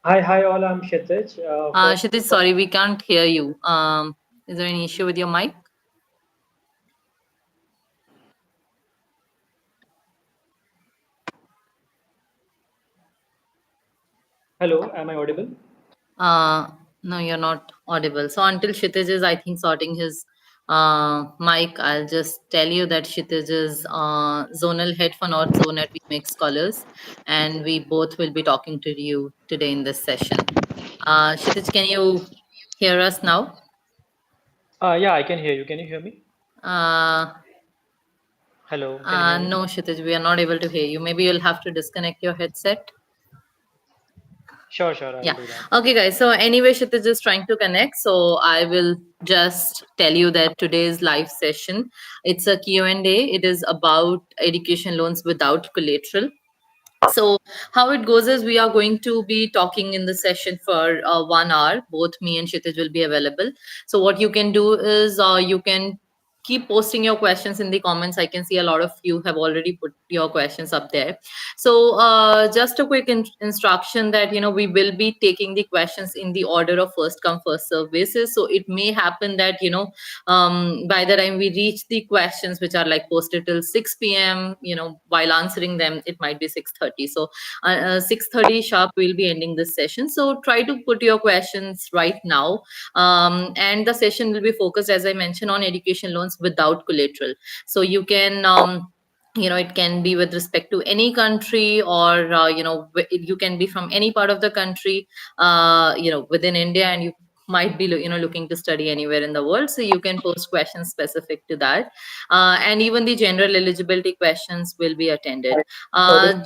Hi, all. I'm Kshitij. Kshitij, sorry, we can't hear you. Is there any issue with your mic? Hello, am I audible? Uh, no, you're not audible. So until Kshitij is, I think, sorting his mic, I'll just tell you that Kshitij is zonal head for North Zone at We Make Scholars, and we both will be talking to you today in this session. Kshitij, can you hear us now? Yeah, I can hear you. Can you hear me? Uh, Hello, can you hear me? no, Kshitij, we are not able to hear you. Maybe you'll have to disconnect your headset. Sure, I'll Yeah. do that. Okay, guys. So anyway, Kshitij is trying to connect. So I will just tell you that today's live session, it's a Q&A. It is about education loans without collateral. So how it goes is we are going to be talking in the session for 1 hour. Both me and Kshitij will be available. So what you can do is you can keep posting your questions in the comments. I can see a lot of you have already put your questions up there. So just a quick instruction that we will be taking the questions in the order of first come first serve basis. So it may happen that by the time we reach the questions which are like posted till 6 p.m., while answering them it might be 6:30. So 6:30 sharp we'll be ending this session. So try to put your questions right now, and the session will be focused, as I mentioned, on education loans without collateral. So you can it can be with respect to any country, or you can be from any part of the country within India, and you might be looking to study anywhere in the world. So you can post questions specific to that, and even the general eligibility questions will be attended.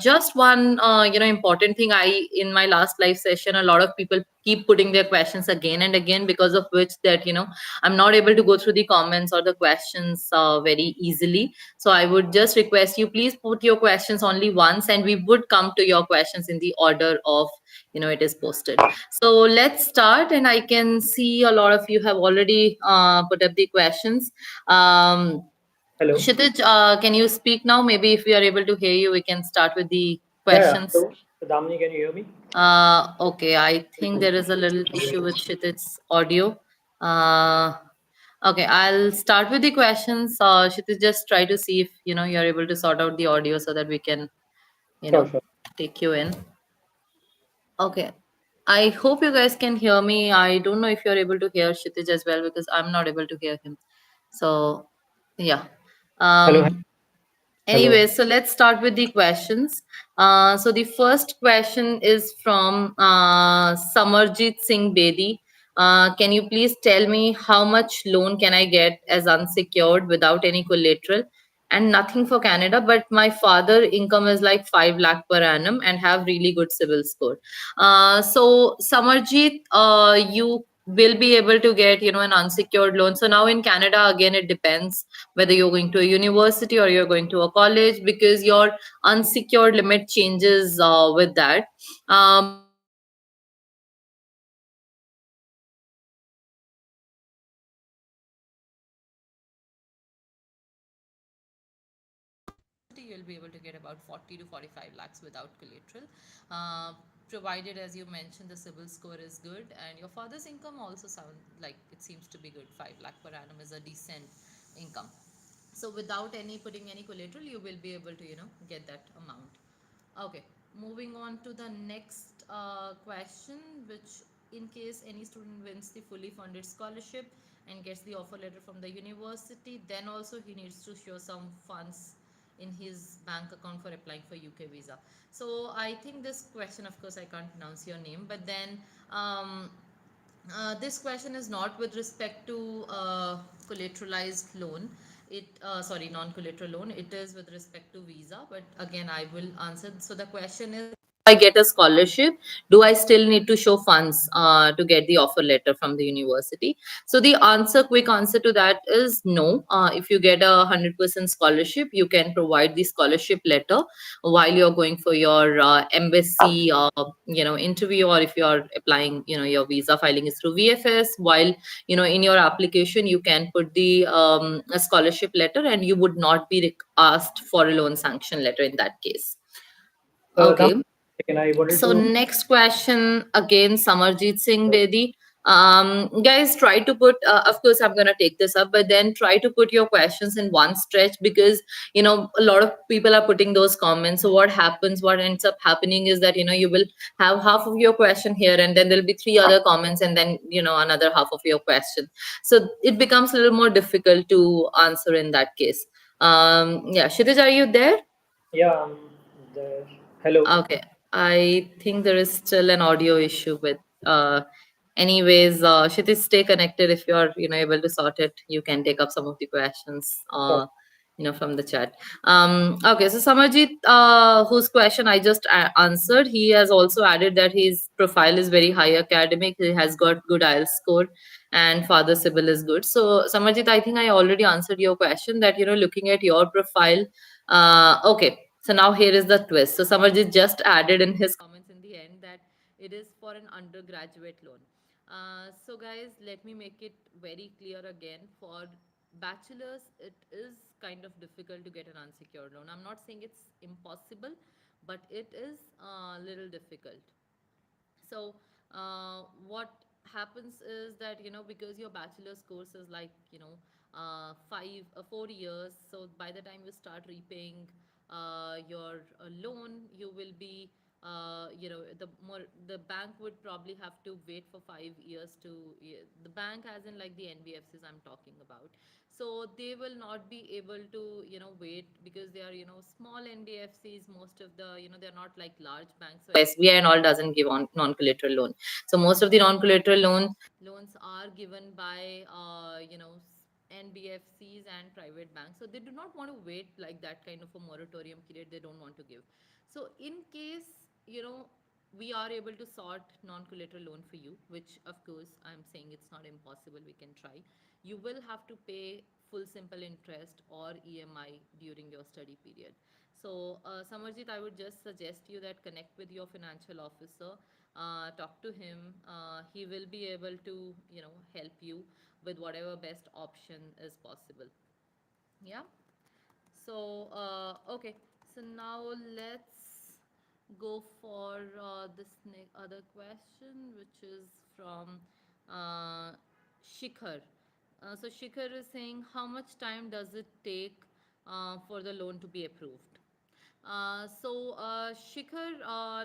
Just one important thing, I in my last live session a lot of people keep putting their questions again and again, because of which that I'm not able to go through the comments or the questions very easily. So I would just request you, please put your questions only once, and we would come to your questions in the order of it is posted. So let's start, and I can see a lot of you have already put up the questions. Hello. Kshitij, can you speak now? Maybe if we are able to hear you, we can start with the Yeah. questions. Hello. Damini, can you hear me? Okay, I think there is a little issue with Kshitij's audio. Uh, okay, I'll start with the questions. Kshitij, just try to see if you're able to sort out the audio so that we can you know Sure. take you in. Okay. I hope you guys can hear me. I don't know if you're able to hear Kshitij as well, because I'm not able to hear him. So, yeah. Hello. Hello. Anyway, so let's start with the questions. So the first question is from Samarjit Singh Bedi. Can you please tell me how much loan can I get as unsecured without any collateral and nothing for Canada? But my father income is like 5 lakh per annum and have really good civil score. So Samarjit, you will be able to get an unsecured loan. So now in Canada, again, it depends whether you're going to a university or you're going to a college, because your unsecured limit changes with that. But you'll be able to get about 40 to 45 lakhs without collateral, uh, provided, as you mentioned, the civil score is good and your father's income also sound like it seems to be good. 5 lakh per annum is a decent income. So without any putting any collateral, you will be able to get that amount. Okay, moving on to the next question, which, in case any student wins the fully funded scholarship and gets the offer letter from the university, then also he needs to show some funds in his bank account for applying for UK visa. So I think this question, of course, I can't pronounce your name, but then um, this question is not with respect to collateralized loan. Sorry, non-collateral loan. It is with respect to visa. But again, I will answer. So the question is, I get a scholarship, do I still need to show funds to get the offer letter from the university? So the quick answer to that is no. If you get 100% scholarship, you can provide the scholarship letter while you're going for your embassy interview, or if you're applying, your visa filing is through VFS. While in your application, you can put the a scholarship letter, and you would not be asked for a loan sanction letter in that case. Dam, Okay. Again, I wanted So to. next question again, Samarjit Singh Bedi. Guys, try to put. Of course, I'm gonna take this up, but then try to put your questions in one stretch because a lot of people are putting those comments. So what happens? What ends up happening is that you will have half of your question here, and then there'll be three other comments, and then another half of your question. So it becomes a little more difficult to answer in that case. Yeah, Kshitij, are you there? Yeah, there. Hello. Okay, I think there is still an audio issue with. Anyways, Kshitij, stay connected. If you're able to sort it, you can take up some of the questions. Sure. From the chat. Okay, so Samarjit, whose question I just answered, he has also added that his profile is very high academic. He has got good IELTS score, and father Sibyl is good. So Samarjit, I think I already answered your question that looking at your profile. Okay, so now here is the twist. So Samarjit just added in his comments in the end that it is for an undergraduate loan. So guys, let me make it very clear again. For bachelors, it is kind of difficult to get an unsecured loan. I'm not saying it's impossible, but it is a little difficult. So what happens is that because your bachelor's course is like 4 years, so by the time you start repaying your loan, you will be the bank would probably have to wait for 5 years to, yeah, the bank as in like the NBFCs I'm talking about. So they will not be able to wait because they are small NBFCs. Most of the they're not like large banks. So SBI and all doesn't give on non-collateral loan. So most of the non-collateral loans are given by NBFCs and private banks. So they do not want to wait like that kind of a moratorium period. They don't want to give. So in case we are able to sort non-collateral loan for you, which of course I'm saying it's not impossible, we can try. You will have to pay full simple interest or EMI during your study period. So Samarjit, I would just suggest you that connect with your financial officer, talk to him. He will be able to help you with whatever best option is possible. Yeah. So, okay. So now let's go for this other question, which is from Shikhar. So Shikhar is saying, how much time does it take for the loan to be approved? Shikhar,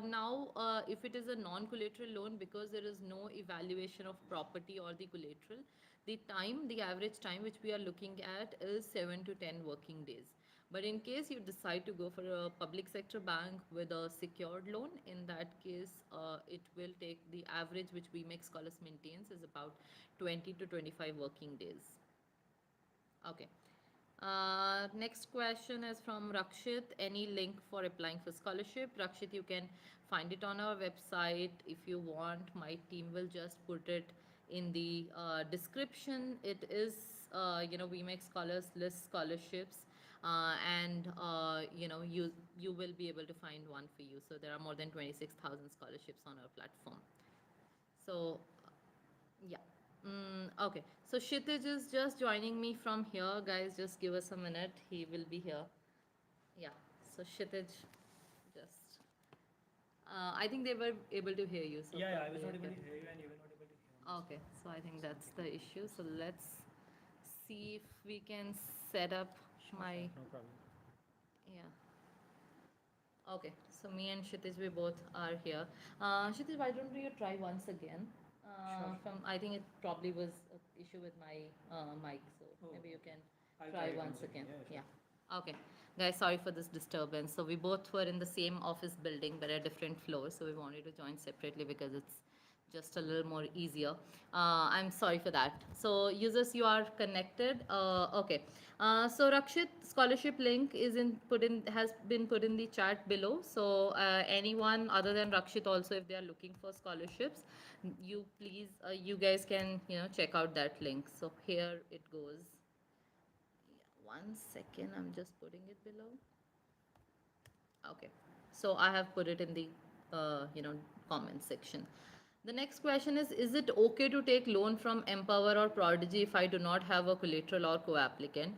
now if it is a non-collateral loan, because there is no evaluation of property or the collateral, the average time which we are looking at is 7 to 10 working days. But in case you decide to go for a public sector bank with a secured loan, in that case, it will take the average which we make scholars maintains is about 20 to 25 working days. Okay. Next question is from Rakshit. Any link for applying for scholarship? Rakshit, you can find it on our website. If you want, my team will just put it in the description. It is, we make scholars list scholarships, and you will be able to find one for you. So there are more than 26,000 scholarships on our platform. So yeah. Okay. So Kshitij is just joining me from here, guys. Just give us a minute. He will be here. Yeah. So Kshitij, just. I think they were able to hear you. So Yeah, yeah, I was probably not able okay. to hear you, and you were not able to hear me. Okay. So I think that's the issue. So let's see if we can set up my. No problem. Yeah. Okay, so me and Kshitij, we both are here. Kshitij, why don't you try once again? Sure. From I think it probably was an issue with my mic, so maybe you can I'll try try it once once again. again. Yeah, sure. Yeah. Okay, guys, sorry for this disturbance. So we both were in the same office building, but at different floors. So we wanted to join separately because it's just a little more easier. I'm sorry for that. So users, you are connected. Okay. So Rakshit, scholarship link is in put in has been put in the chat below. So anyone other than Rakshit also, if they are looking for scholarships, you please you guys can check out that link. So here it goes. Yeah, 1 second, I'm just putting it below. Okay. So I have put it in the comment section. The next question is it okay to take loan from Empower or Prodigy if I do not have a collateral or co-applicant?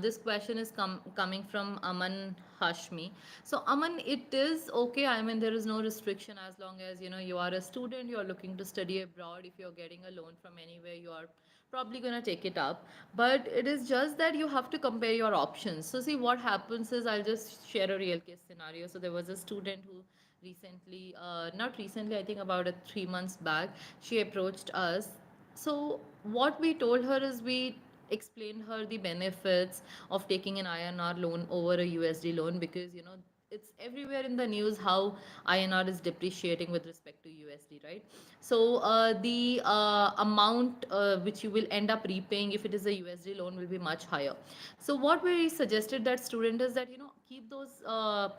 This question is coming from Aman Hashmi. So Aman, it is okay. I mean, there is no restriction as long as you are a student, you are looking to study abroad. If you're getting a loan from anywhere, you are probably going to take it up, but it is just that you have to compare your options. So see, what happens is, I'll just share a real case scenario. So there was a student who recently, not recently, I think about 3 months back, she approached us. So what we told her is, we explained her the benefits of taking an INR loan over a USD loan, because it's everywhere in the news how INR is depreciating with respect to USD, right? So the amount which you will end up repaying if it is a USD loan will be much higher. So what we suggested that student is that keep those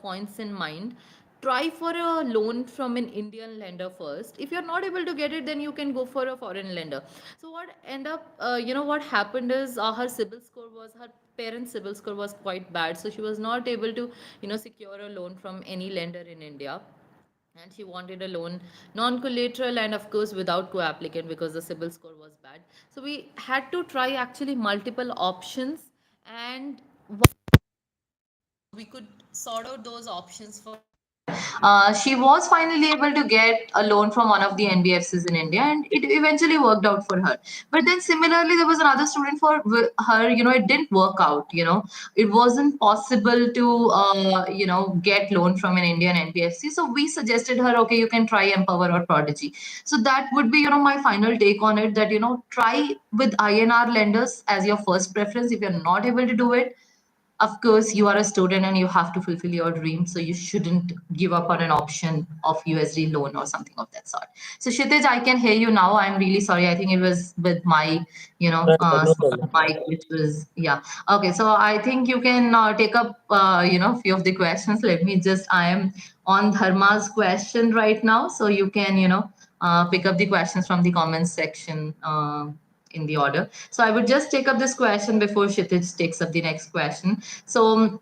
points in mind. Try for a loan from an Indian lender first. If you're not able to get it, then you can go for a foreign lender. So what happened is, her parents' CIBIL score was quite bad, so she was not able to secure a loan from any lender in India, and she wanted a loan non-collateral and of course without co-applicant because the CIBIL score was bad. So we had to try actually multiple options, and we could sort out those options for she was finally able to get a loan from one of the NBFCs in India, and it eventually worked out for her. But then similarly, there was another student for her. It didn't work out. It wasn't possible to get loan from an Indian NBFC. So we suggested her, okay, you can try Empower or Prodigy. So that would be my final take on it. That try with INR lenders as your first preference. If you're not able to do it, of course you are a student and you have to fulfill your dream, so you shouldn't give up on an option of USD loan or something of that sort. So Kshitij, I can hear you now. I'm really sorry, I think it was with my No problem. mic which was, yeah. Okay, so I think you can take up few of the questions. Let me just, I am on Dharma's question right now, so you can pick up the questions from the comments section in the order. So I would just take up this question before Kshitij takes up the next question. So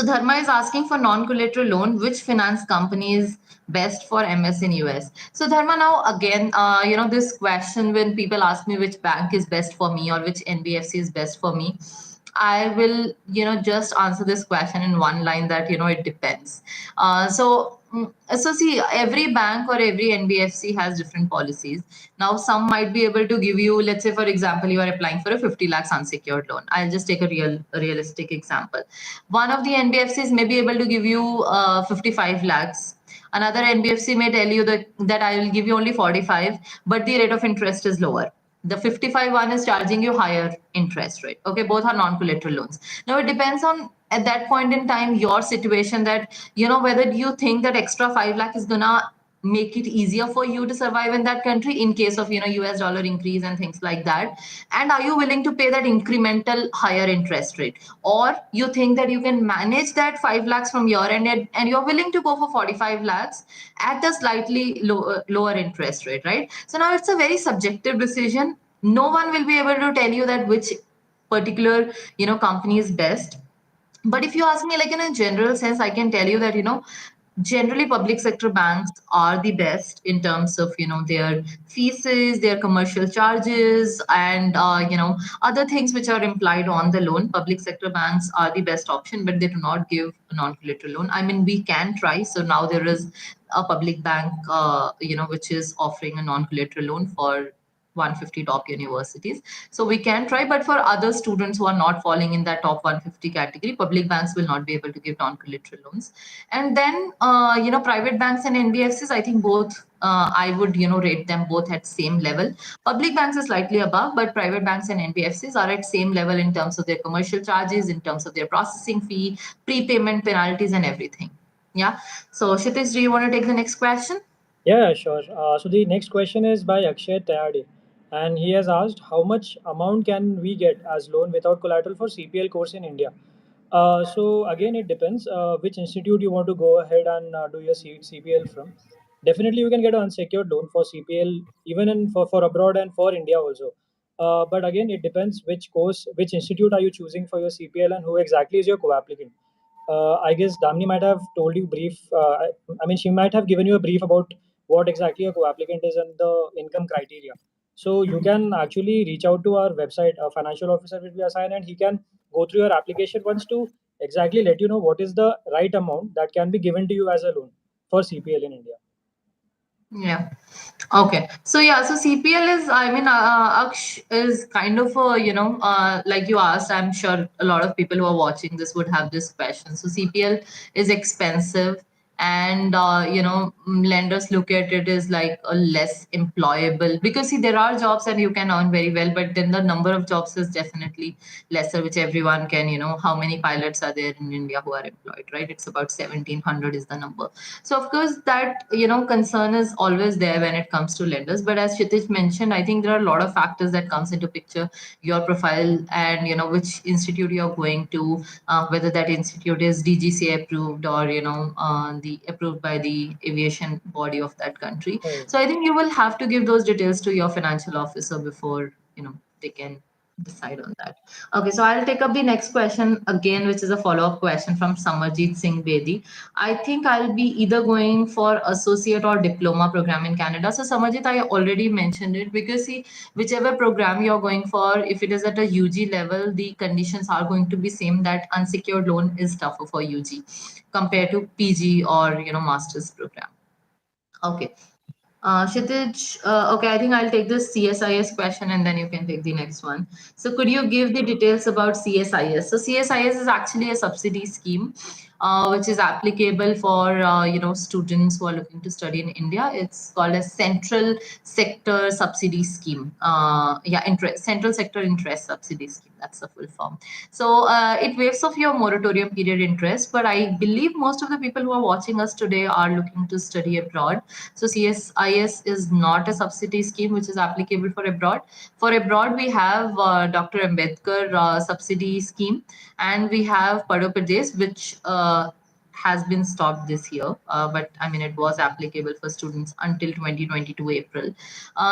Dharma is asking, for non-collateral loan, which finance company is best for MS in US? So Dharma, now again, this question, when people ask me which bank is best for me or which NBFC is best for me, I will, just answer this question in one line, that, it depends. So see, every bank or every NBFC has different policies. Now, some might be able to give you, let's say, for example, you are applying for a 50 lakhs unsecured loan. I'll just take a realistic example. One of the NBFCs may be able to give you 55 lakhs. Another NBFC may tell you that I will give you only 45, but the rate of interest is lower. The 55 one is charging you higher interest rate. Okay, both are non-collateral loans. Now it depends on, at that point in time, your situation, that whether you think that extra 5 lakh is gonna make it easier for you to survive in that country in case of US dollar increase and things like that, and are you willing to pay that incremental higher interest rate, or you think that you can manage that 5 lakhs from your end, and you're willing to go for 45 lakhs at a slightly lower interest rate, right? So now it's a very subjective decision. No one will be able to tell you that which particular company is best. But if you ask me, like, in a general sense, I can tell you that generally public sector banks are the best in terms of their fees, their commercial charges, and other things which are implied on the loan. Public sector banks are the best option, but they do not give a non-collateral loan. I mean, we can try. So now there is a public bank which is offering a non-collateral loan for 150 top universities. So we can try, but for other students who are not falling in that top 150 category, public banks will not be able to give non-collateral loans. And then, private banks and NBFCs, I think both, I would, rate them both at same level. Public banks are slightly above, but private banks and NBFCs are at same level in terms of their commercial charges, in terms of their processing fee, prepayment penalties, and everything. Yeah. So Kshitij, do you want to take the next question? Yeah, sure. So the next question is by Akshay Tayade, and he has asked, how much amount can we get as loan without collateral for CPL course in India? So again, it depends which institute you want to go ahead and do your CPL from. Definitely, you can get an unsecured loan for CPL even for abroad and for India also. But again, it depends which course, which institute are you choosing for your CPL, and who exactly is your co-applicant. I guess Damni might have told you brief. I mean, she might have given you a brief about what exactly a co-applicant is and the income criteria. So you can actually reach out to our website. A financial officer will be assigned, and he can go through your application once to exactly let you know what is the right amount that can be given to you as a loan for CPL in India. Yeah. Okay. So yeah, so CPL is, I mean, Aksh is kind of a, like you asked, I'm sure a lot of people who are watching this would have this question. So CPL is expensive, and lenders look at it as like a less employable, because see, there are jobs and you can earn very well, but then the number of jobs is definitely lesser, which everyone can, how many pilots are there in India who are employed, right? It's about 1700 is the number. So of course that concern is always there when it comes to lenders. But as Kshitij mentioned, I think there are a lot of factors that comes into picture: your profile, and which institute you're going to, whether that institute is DGCA approved, or the approved by the aviation body of that country. Right. So I think you will have to give those details to your financial officer before they can decide on that. Okay, so I'll take up the next question again, which is a follow-up question from Samarjit Singh Bedi. I think I'll be either going for associate or diploma program in Canada. So Samarjit, I already mentioned it, because see, whichever program you're going for, if it is at a UG level, the conditions are going to be same, that unsecured loan is tougher for UG compared to PG or master's program. Okay. Kshitij, okay, I think I'll take this CSIS question and then you can take the next one. So, could you give the details about CSIS? So, CSIS is actually a subsidy scheme, which is applicable for students who are looking to study in India. It's called a Central Sector Subsidy Scheme. Central Sector Interest Subsidy Scheme. That's the full form. So, it waives off your moratorium period interest. But I believe most of the people who are watching us today are looking to study abroad. So CSIS is not a subsidy scheme which is applicable for abroad. For abroad, we have Dr. Ambedkar subsidy scheme, and we have Padho Pradesh, which has been stopped this year. But I mean, it was applicable for students until 2022 April.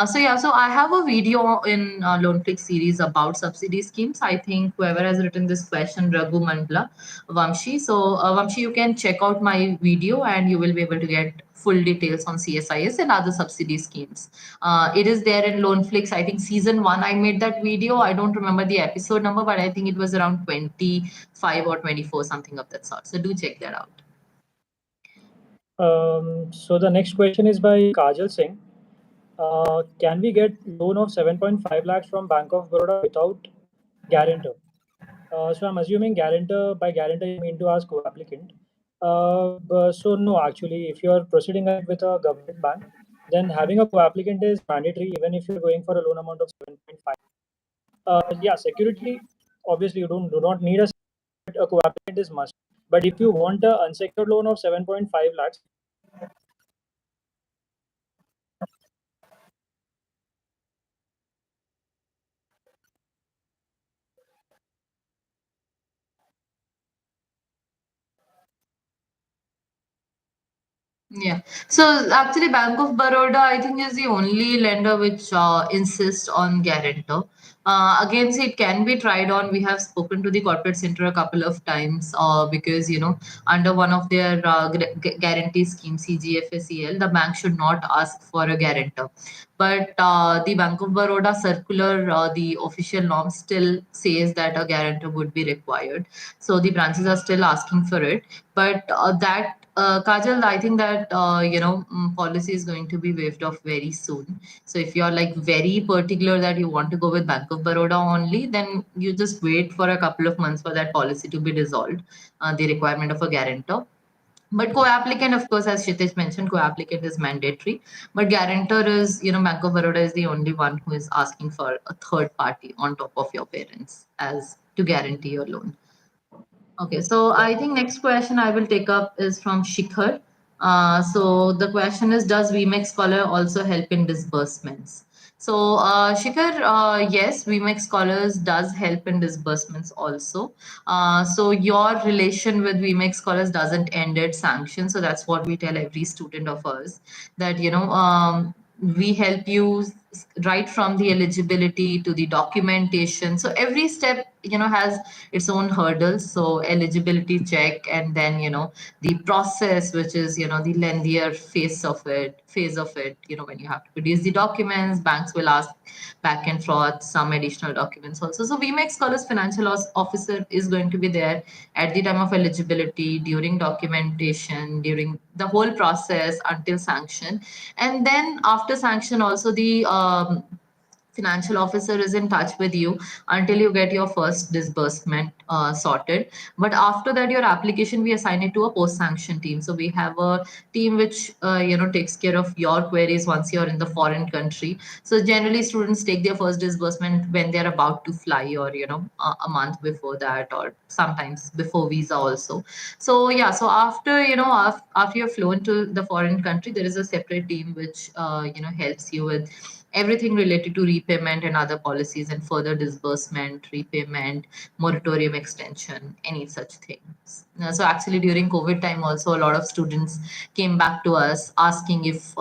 So I have a video in Loanflix series about subsidy schemes. I think whoever has written this question, Raghu Mandla, Vamshi. So Vamshi, you can check out my video and you will be able to get full details on CSIS and other subsidy schemes. It is there in Loanflix. I think season one, I made that video. I don't remember the episode number, but I think it was around 25 or 24, something of that sort. So do check that out. So the next question is by Kajal Singh. Can we get loan of 7.5 lakhs from Bank of Baroda without guarantor? So I'm assuming guarantor, by guarantor you mean to ask co-applicant. So no, actually, if you are proceeding ahead with a government bank, then having a co-applicant is mandatory even if you're going for a loan amount of 7.5. Yeah, security, obviously you do not need a co-applicant is must. But if you want a unsecured loan of 7.5 lakhs, Yeah. So actually, Bank of Baroda, I think, is the only lender which insists on guarantor. Again, see, it can be tried on. We have spoken to the corporate center a couple of times, because under one of their guarantee schemes, CGFSEL, the bank should not ask for a guarantor. But the Bank of Baroda circular, the official norm still says that a guarantor would be required. So the branches are still asking for it. But Kajal, I think that policy is going to be waived off very soon. So if you're like very particular that you want to go with Bank of Baroda only, then you just wait for a couple of months for that policy to be dissolved, the requirement of a guarantor. But co-applicant, of course, as Kshitij mentioned, co-applicant is mandatory. But guarantor is, Bank of Baroda is the only one who is asking for a third party on top of your parents as to guarantee your loan. Okay, so yeah. I think next question I will take up is from Shikhar. So the question is, does VMAX Scholar also help in disbursements? So Shikhar, yes, VMAX Scholars does help in disbursements also. So your relation with VMAX Scholars doesn't end at sanction. So that's what we tell every student of ours, that we help you right from the eligibility to the documentation. So every step, has its own hurdles. So eligibility check, and then, the process, which is, the lengthier phase of it, when you have to produce the documents, banks will ask back and forth some additional documents also. So VMAX Scholars Financial Loss Officer is going to be there at the time of eligibility, during documentation, during the whole process until sanction. And then after sanction also, the financial officer is in touch with you until you get your first disbursement sorted. But after that, your application, we assign it to a post sanction team. So we have a team which takes care of your queries once you're in the foreign country. So generally students take their first disbursement when they're about to fly, or a month before that, or sometimes before visa also. So yeah, so after after you've flown to the foreign country, there is a separate team which helps you with everything related to repayment and other policies, and further disbursement, repayment, moratorium extension, any such things. So actually during COVID time also, a lot of students came back to us asking if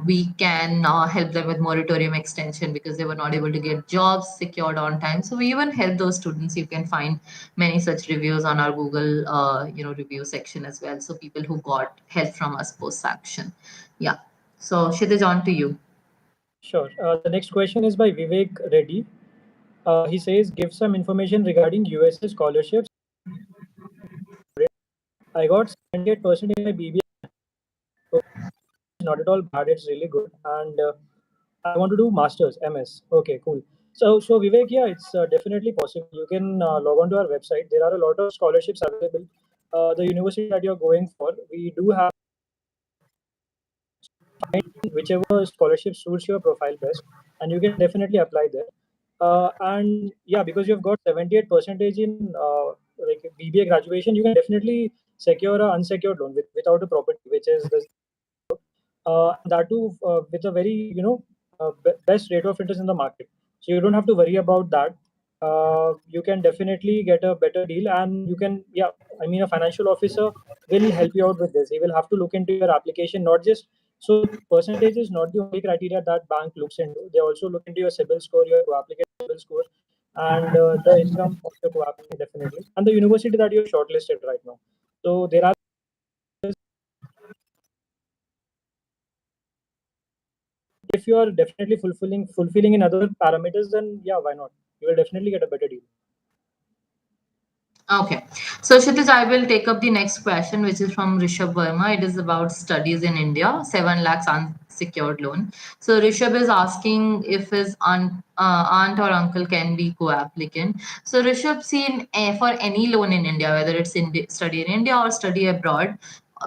we can help them with moratorium extension, because they were not able to get jobs secured on time. So we even help those students. You can find many such reviews on our Google review section as well. So people who got help from us post action. Yeah. So Kshitij, on to you. Sure. The next question is by Vivek Reddy. He says, give some information regarding USA scholarships. I got 78% in my BBA. Okay, it's not at all bad. It's really good. And I want to do masters, MS. Okay, cool. So Vivek, yeah, it's definitely possible. You can log on to our website. There are a lot of scholarships available. The university that you're going for, we do have whichever scholarship suits your profile best, and you can definitely apply there. And yeah, because you've got 78 percentage in like BBA graduation, you can definitely secure a unsecured loan without a property, which is the and that too with a very best rate of interest in the market. So you don't have to worry about that. You can definitely get a better deal, and you can, yeah, I mean, a financial officer will help you out with this. He will have to look into your application, not just, so percentage is not the only criteria that bank looks into. They also look into your CIBIL score, your co-applicant CIBIL score, and the income of your co-applicant definitely, and the university that you're shortlisted right now. So there are, if you are definitely fulfilling in other parameters, then yeah, why not? You will definitely get a better deal. Okay. So, Kshitij, I will take up the next question, which is from Rishabh Verma. It is about studies in India, 7 lakhs unsecured loan. So, Rishabh is asking if his aunt or uncle can be co-applicant. So, Rishabh, seen for any loan in India, whether it's study in India or study abroad,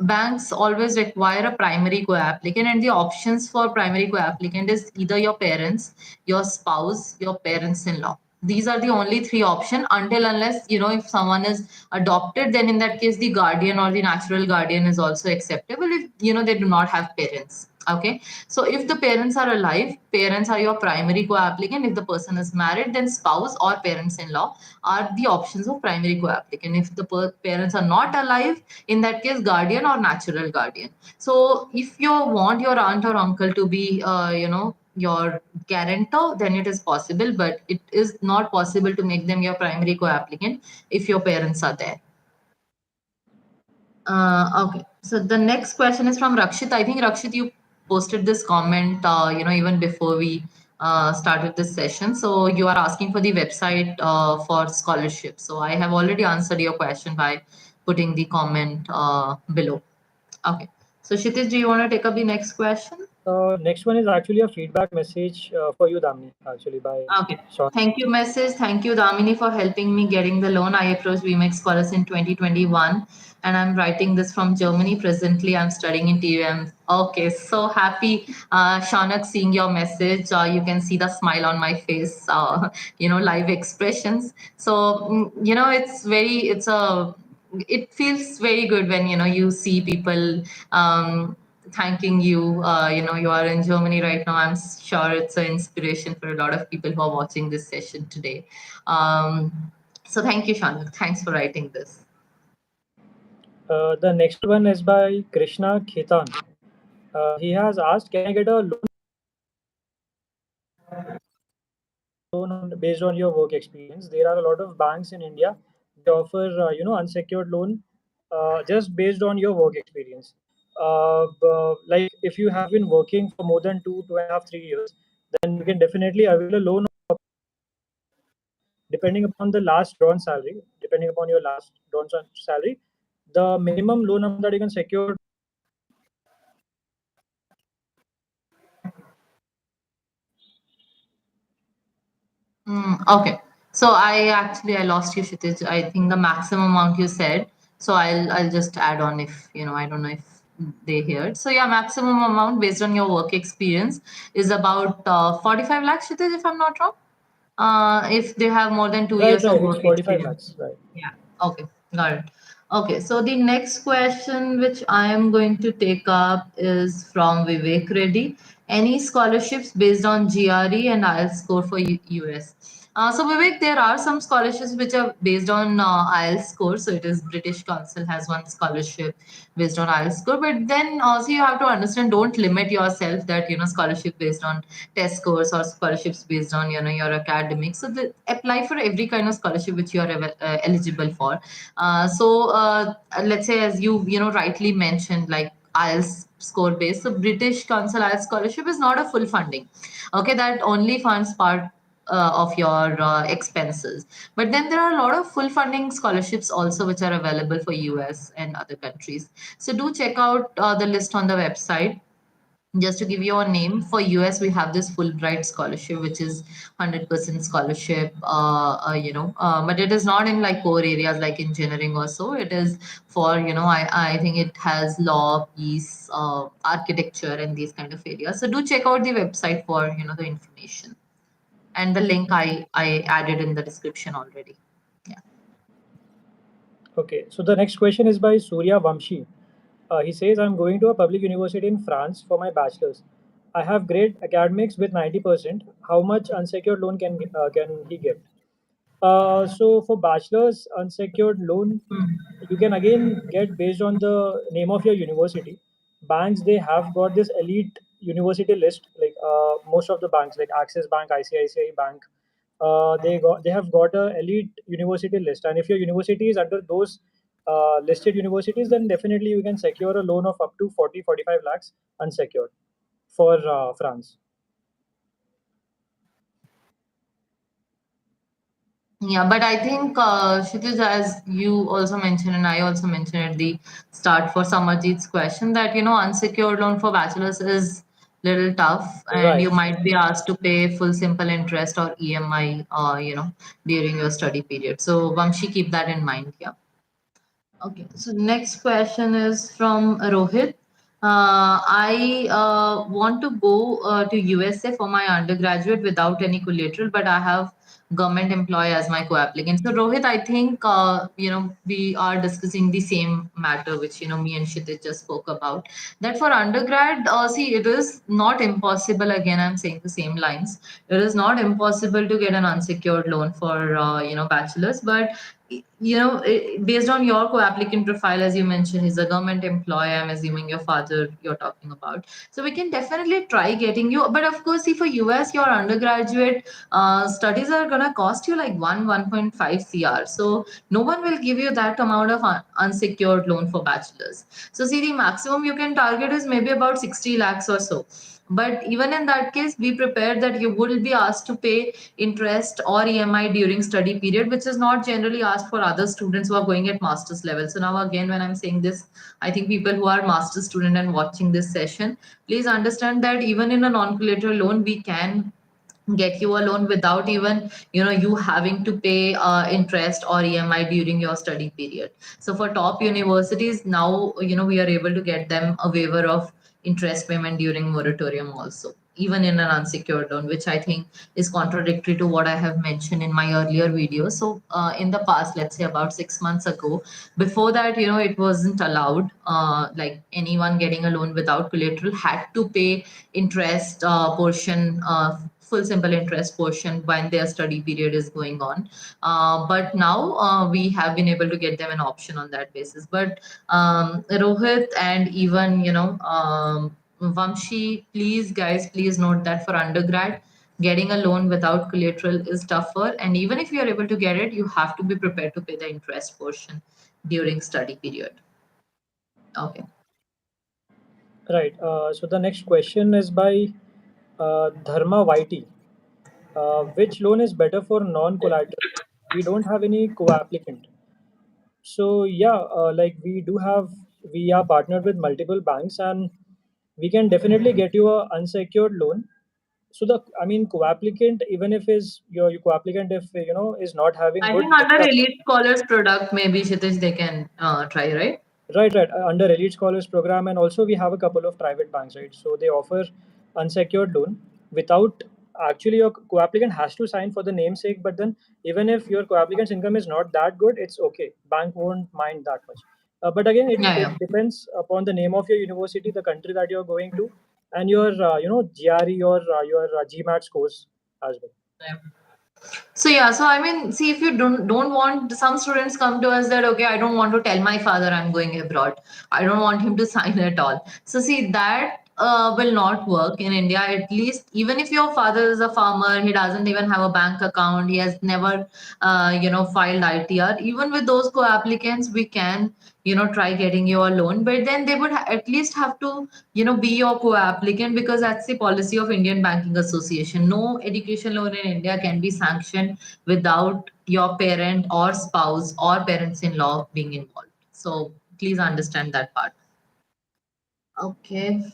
banks always require a primary co-applicant, and the options for primary co-applicant is either your parents, your spouse, your parents-in-law. These are the only three options, until unless if someone is adopted, then in that case the guardian or the natural guardian is also acceptable, if they do not have parents. Okay, so if the parents are alive, parents are your primary co-applicant. If the person is married, then spouse or parents-in-law are the options of primary co-applicant. If the parents are not alive, in that case guardian or natural guardian. So if you want your aunt or uncle to be your guarantor, then it is possible, but it is not possible to make them your primary co-applicant if your parents are there. Okay, so the next question is from Rakshit. I think Rakshit, you posted this comment, even before we started this session. So you are asking for the website for scholarship. So I have already answered your question by putting the comment below. Okay. So Kshitij, do you want to take up the next question? Next one is actually a feedback message for you, Damni, actually by Okay. Sean. Thank you, message. Thank you, Damini, for helping me getting the loan. I approached VMAX Scholars in 2021, and I'm writing this from Germany. Presently, I'm studying in TUM. Okay, so happy, Shanak, seeing your message. You can see the smile on my face, live expressions. So, it feels very good when, you see people thanking you. You are in Germany right now. I'm sure it's an inspiration for a lot of people who are watching this session today. So thank you, Shanak. Thanks for writing this. The next one is by Krishna Khitan. He has asked, can I get a loan based on your work experience. There are a lot of banks in India. They offer unsecured loan just based on your work experience. Like if you have been working for more than 2.5, 3 years, then you can definitely avail a loan depending upon the last drawn salary. Depending upon your last drawn salary, the minimum loan amount that you can secure. Okay. So I lost you, Kshitij. I think the maximum amount you said. So I'll just add on if I don't know if they heard. So yeah, maximum amount based on your work experience is about 45 lakhs, Kshitij, if I'm not wrong. If they have more than two Right, years of right. It's work 45 experience. lakhs. Right. Yeah. Okay. Got it. Okay. So the next question which I am going to take up is from Vivek Reddy. Any scholarships based on GRE and IELTS score for US? So Vivek, there are some scholarships which are based on IELTS score. So it is British Council has one scholarship based on IELTS score. But then also you have to understand, don't limit yourself that scholarship based on test scores or scholarships based on your academics. So apply for every kind of scholarship which you are eligible for. Let's say, as you rightly mentioned, like IELTS score based. So British Council IELTS scholarship is not a full funding. Okay, that only funds part of your expenses. But then there are a lot of full funding scholarships also which are available for US and other countries. So do check out the list on the website. Just to give you a name, for US we have this Fulbright scholarship, which is 100% scholarship. But it is not in like core areas like engineering or so. It is for I think it has law, peace, architecture, and these kind of areas. So do check out the website for the information, and the link I added in the description already. Yeah. Okay. So the next question is by Surya Vamshi. He says, I'm going to a public university in France for my bachelor's. I have great academics with 90%. How much unsecured loan can he get? So for bachelor's unsecured loan, you can again get based on the name of your university. Banks, they have got this elite university list, like most of the banks, like Axis Bank, ICICI Bank. They have got a elite university list, and if your university is under those listed universities, then definitely you can secure a loan of up to 40-45 lakhs unsecured for France. Yeah, but I think, Kshitij, as you also mentioned, and I also mentioned at the start for Samarjeet's question, that unsecured loan for bachelors is little tough, and Right. you might be asked to pay full simple interest or EMI, during your study period. So, Vamshi, keep that in mind. Yeah. Okay, so next question is from Rohit. I want to go to USA for my undergraduate without any collateral, but I have government employee as my co-applicant. So Rohit, I think we are discussing the same matter, which me and Kshitij just spoke about. That for undergrad, see, it is not impossible. Again, I'm saying the same lines. It is not impossible to get an unsecured loan for bachelors, but based on your co-applicant profile, as you mentioned, he's a government employee. I'm assuming your father you're talking about. So we can definitely try getting you. But of course, see, for US, your undergraduate studies are gonna cost you like 1.5 cr. So no one will give you that amount of unsecured loan for bachelors. So see, the maximum you can target is maybe about 60 lakhs or so. But even in that case, be prepared that you will be asked to pay interest or EMI during study period, which is not generally asked for other students who are going at master's level. So now again, when I'm saying this, I think people who are master's student and watching this session, please understand that even in a non-collateral loan, we can get you a loan without even you having to pay interest or EMI during your study period. So for top universities now, we are able to get them a waiver of interest payment during moratorium also, even in an unsecured loan, which I think is contradictory to what I have mentioned in my earlier video. So in the past, let's say about 6 months ago, before that, it wasn't allowed. Like anyone getting a loan without collateral had to pay interest portion, full simple interest portion when their study period is going on. But now we have been able to get them an option on that basis. But Rohit and even Vamshi, please guys, please note that for undergrad, Getting a loan without collateral is tougher, and even if you're able to get it, you have to be prepared to pay the interest portion during study period. Okay. Right. So the next question is by Dharma YT. Which loan is better for non-collateral? We don't have any co-applicant. So yeah, like we are partnered with multiple banks, and we can definitely get you a unsecured loan. So I mean, co-applicant, even if is your co-applicant, if is not having I good think under data. Elite Scholars product, maybe Kshitij, they can try, right? Right, right. Under Elite Scholars program, and also we have a couple of private banks, right? So they offer unsecured loan without actually your co-applicant has to sign for the namesake. But then, even if your co-applicant's income is not that good, it's okay. Bank won't mind that much. But again, Yeah, it yeah. depends upon the name of your university, the country that you're going to, and your GRE or your GMAT scores as well. Yeah. So yeah, so I mean, see, if you don't want, some students come to us that okay, I don't want to tell my father I'm going abroad. I don't want him to sign at all. So see, that will not work in India. At least, even if your father is a farmer, he doesn't even have a bank account. He has never, filed ITR. Even with those co-applicants, we can, try getting you a loan. But then they would at least have to, be your co-applicant, because that's the policy of Indian Banking Association. No education loan in India can be sanctioned without your parent or spouse or parents-in-law being involved. So please understand that part. Okay.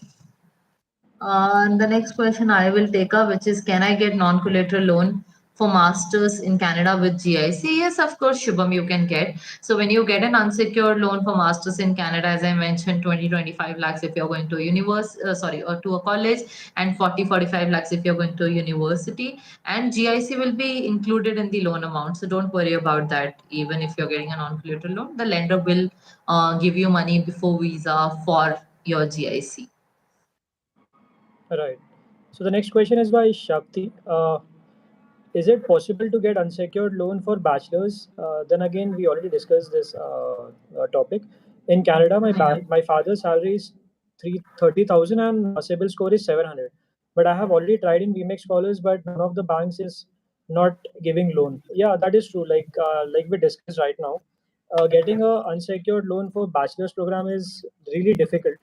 And the next question I will take up, which is, can I get non-collateral loan for masters in Canada with GIC? Yes, of course, Shubham, you can get. So when you get an unsecured loan for masters in Canada, as I mentioned, 20-25 lakhs if you're going to a or to a college, and 40-45 lakhs if you're going to a university. And GIC will be included in the loan amount. So don't worry about that. Even if you're getting a non-collateral loan, the lender will give you money before visa for your GIC. Right. So the next question is by Shakti. Is it possible to get unsecured loan for bachelors? Then again, we already discussed this topic. In Canada, Yeah. my father's salary is 30,000 and CIBIL score is 700. But I have already tried in VMAX Scholars, but none of the banks is not giving loan. Yeah, that is true. Like we discussed right now, getting a unsecured loan for bachelor's program is really difficult.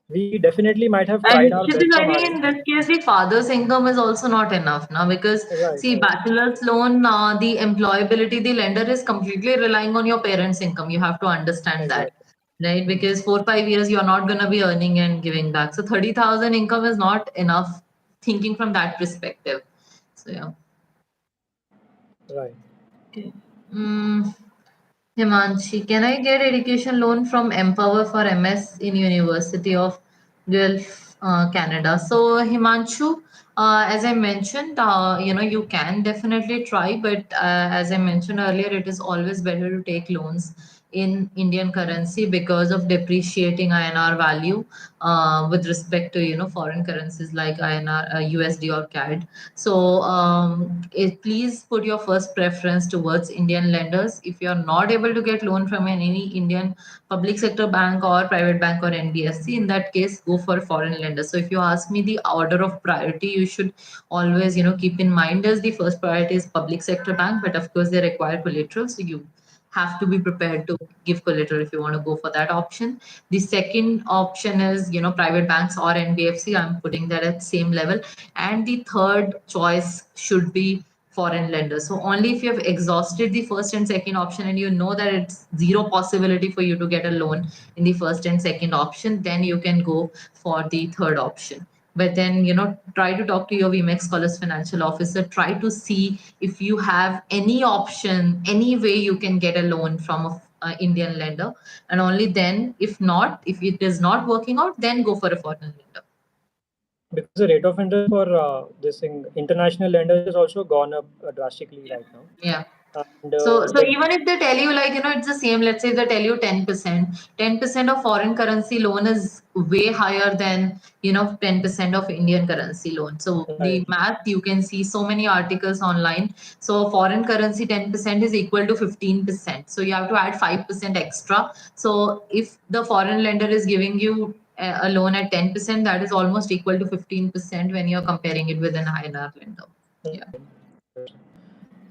We definitely might have tried And our Kshitij, best I from our think end. in this case, the father's income is also not enough now, because Right, see, right, bachelor's loan, the employability, the lender is completely relying on your parents' income. You have to understand that, exactly. right? Mhm. Because 4 5 years you're not gonna be earning and giving back. So 30,000 income is not enough. Thinking from that perspective. So yeah. Right. Okay. Mm. Himanshi, can I get education loan from Empower for MS in University of Guelph, Canada? So Himanshu, as I mentioned, you can definitely try, but as I mentioned earlier, it is always better to take loans in Indian currency because of depreciating INR value with respect to foreign currencies like INR, USD or CAD. So please put your first preference towards Indian lenders. If you're not able to get loan from any Indian public sector bank or private bank or NBFC, in that case, go for foreign lenders. So if you ask me the order of priority, you should always keep in mind as the first priority is public sector bank, but of course they require collateral, so you have to be prepared to give collateral if you want to go for that option. The second option is private banks or NBFC. I'm putting that at same level. And the third choice should be foreign lenders. So only if you have exhausted the first and second option and you know that it's zero possibility for you to get a loan in the first and second option, then you can go for the third option. But then try to talk to your VMAX Scholars financial officer. Try to see if you have any option, any way you can get a loan from a Indian lender, and only then, if not, if it is not working out, then go for a foreign lender. Because the rate of interest for this thing, international lenders has also gone up drastically right now. Yeah. And So like even if they tell you, like, it's the same, let's say they tell you 10% of foreign currency loan is way higher than, 10% of Indian currency loan. So right, the math, you can see so many articles online. So foreign currency 10% is equal to 15%. So you have to add 5% extra. So if the foreign lender is giving you a loan at 10%, that is almost equal to 15% when you're comparing it with an INR lender. Yeah.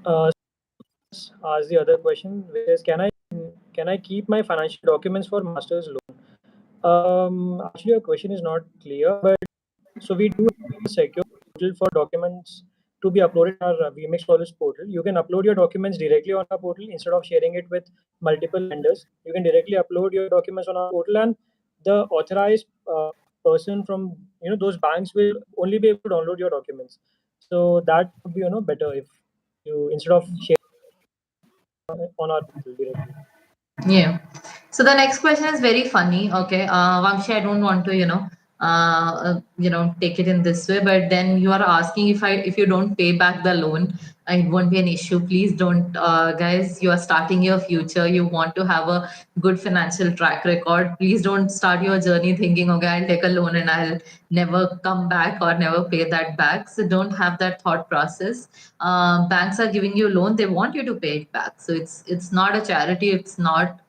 Ask the other question, which is, can I keep my financial documents for master's loan? Actually, your question is not clear, but so we do have a secure portal for documents to be uploaded in our VMX College portal. You can upload your documents directly on our portal instead of sharing it with multiple lenders. You can directly upload your documents on our portal, and the authorized person from those banks will only be able to download your documents. So that would be better if you instead of sharing on our portal directly. Yeah. So the next question is very funny. Okay, Vamshi, I don't want to, take it in this way, but then you are asking if you don't pay back the loan, it won't be an issue. Please don't, guys. You are starting your future. You want to have a good financial track record. Please don't start your journey thinking, okay, I'll take a loan and I'll never come back or never pay that back. So don't have that thought process. Banks are giving you a loan, they want you to pay it back. So it's not a charity, it's not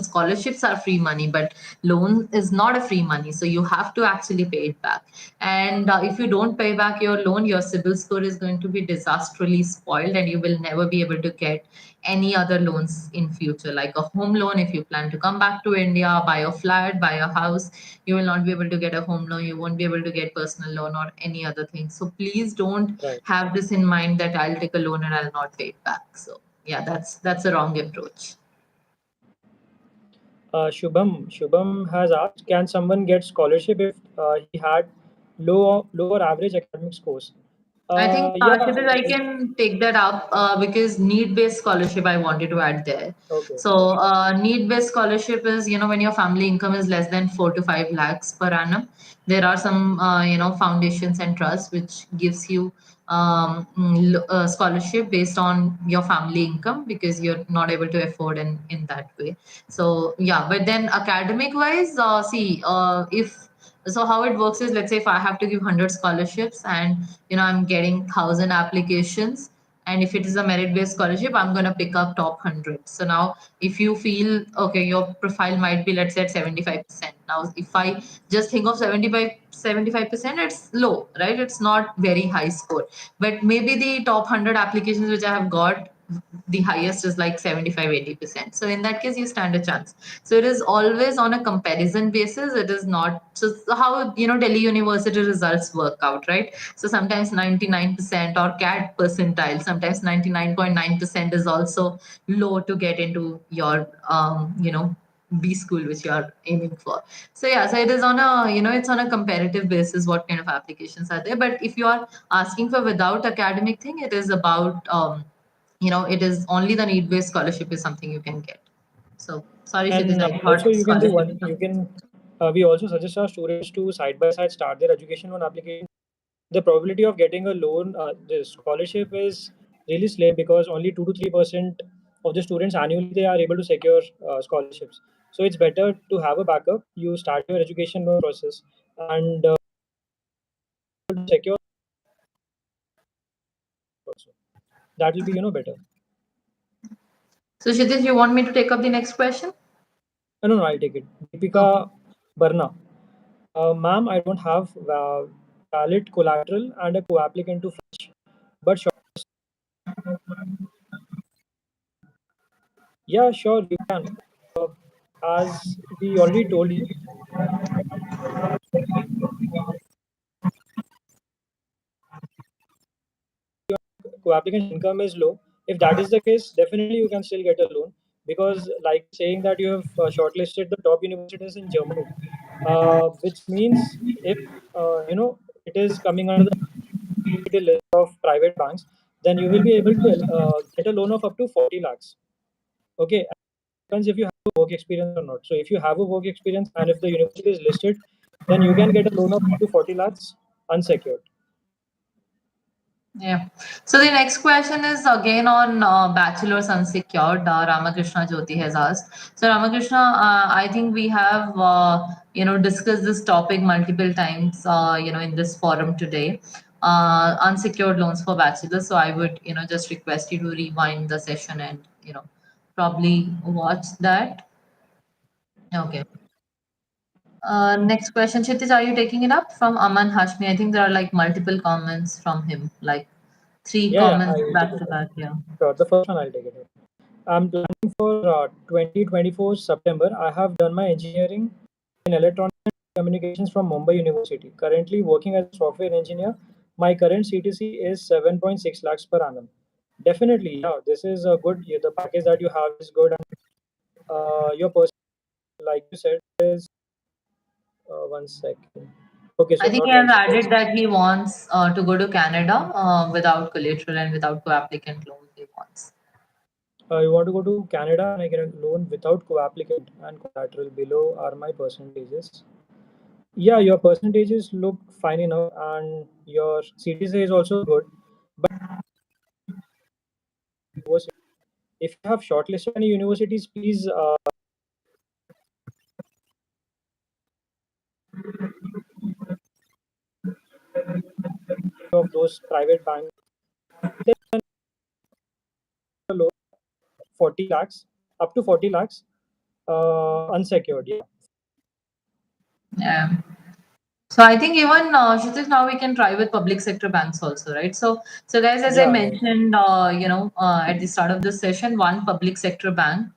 scholarships are free money, but loan is not a free money, so you have to actually pay it back. And if you don't pay back your loan, your CIBIL score is going to be disastrously spoiled, and you will never be able to get any other loans in future, like a home loan. If you plan to come back to India, buy a flat, buy a house, you will not be able to get a home loan, you won't be able to get personal loan or any other thing. So please don't Right. have this in mind that I'll take a loan and I'll not pay it back. So yeah, that's a wrong approach. Shubham has asked, can someone get scholarship if he had lower average academic scores? I think, Yeah. Kshitij, I can take that up because need-based scholarship I wanted to add there. Okay. So, need-based scholarship is, when your family income is less than 4 to 5 lakhs per annum. There are some, foundations and trusts which gives you scholarship based on your family income because you're not able to afford in that way. So, yeah, but then academic wise, see, if so how it works is, let's say if I have to give 100 scholarships and I'm getting 1,000 applications, and if it is a merit based scholarship, I'm going to pick up top 100. So now if you feel okay, your profile might be, let's say, at 75%. Now if I just think of 75%, it's low, right? It's not very high score, but maybe the top 100 applications which I have got, the highest is like 75-80%. So in that case, you stand a chance. So it is always on a comparison basis. It is not just how Delhi University results work out, right? So sometimes 99% or CAT percentile, sometimes 99.9% is also low to get into your B school which you are aiming for. So yeah, so it is on a it's on a comparative basis what kind of applications are there. But if you are asking for without academic thing, it is about it is only the need based scholarship is something you can get. So sorry, Kshitij, And I also thought you can do scholarship. one. You can. We also suggest our students to side by side start their education loan application. The probability of getting a loan, the scholarship is really slim because only 2 to 3% of the students annually they are able to secure scholarships. So it's better to have a backup. You start your education loan process and secure also. That will be better. So Kshitij, you want me to take up the next question? No, no, I'll take it. Okay. Deepika Barna. Ma'am, I don't have valid collateral and a co-applicant to fetch, but sure, yeah, sure, you can. Uh, as we already told you, co-applicant income is low. If that is the case, definitely you can still get a loan because, like saying that you have shortlisted the top universities in Germany, which means if it is coming under the list of private banks, then you will be able to get a loan of up to 40 lakhs. Okay, depends if you have a work experience or not. So if you have a work experience and if the university is listed, then you can get a loan of up to 40 lakhs unsecured. Yeah. So the next question is again on Bachelors Unsecured. Ramakrishna Jyoti has asked. So Ramakrishna, I think we have discussed this topic multiple times in this forum today. Unsecured loans for bachelors. So I would just request you to rewind the session and probably watch that. Okay. Next question, Kshitij, are you taking it up from Aman Hashmi? I think there are like multiple comments from him, like Three Yeah, yeah, comments I will take back it. to back. Yeah. Sure, the first one I'll take it. I'm planning for 2024 September. I have done my engineering in electronics and communications from Mumbai University. Currently working as a software engineer. My current CTC is 7.6 lakhs per annum. Definitely, yeah, this is a good. Yeah, the package that you have is good, and your person, like you said, is 1 second. Okay, I so think he not has 1 second. added that he wants to go to Canada without collateral and without co-applicant loan. He wants. You want to go to Canada and I get a loan without co-applicant and collateral. Below are my percentages. Yeah, your percentages look fine enough, and your CTC is also good. But university- if you have shortlisted any universities, please of those private banks, they loan 40 lakhs up to 40 lakhs, unsecured. Yeah, Yeah. So I think even Kshitij, now we can try with public sector banks also, right? So guys, as I yeah, right, mentioned, at the start of this session, one public sector bank,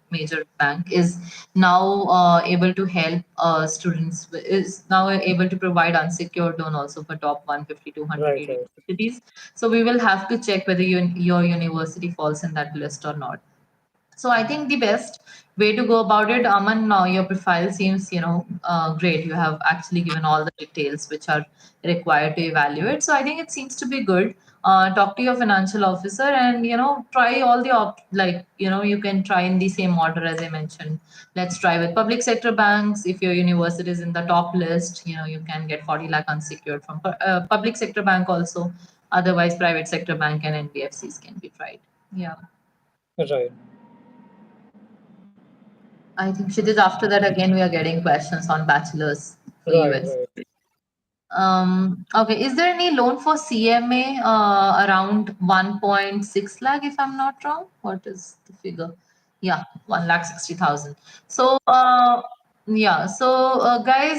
major bank, is now able to help students, is now able to provide unsecured loan also for top 150, 200 right, right, universities. So we will have to check whether your university falls in that list or not. So I think the best way to go about it, Aman, your profile seems, great. You have actually given all the details which are required to evaluate. So I think it seems to be good. Talk to your financial officer and, try all the, you can try in the same order as I mentioned. Let's try with public sector banks. If your university is in the top list, you can get 40 lakh unsecured from public sector bank also. Otherwise, private sector bank and NBFCs can be tried. Yeah. right, I think Kshitij, after that, again, we are getting questions on bachelors for right, US. right. Okay, is there any loan for CMA around 1.6 lakh, if I'm not wrong? What is the figure? Yeah, 1 lakh 60,000. So, guys,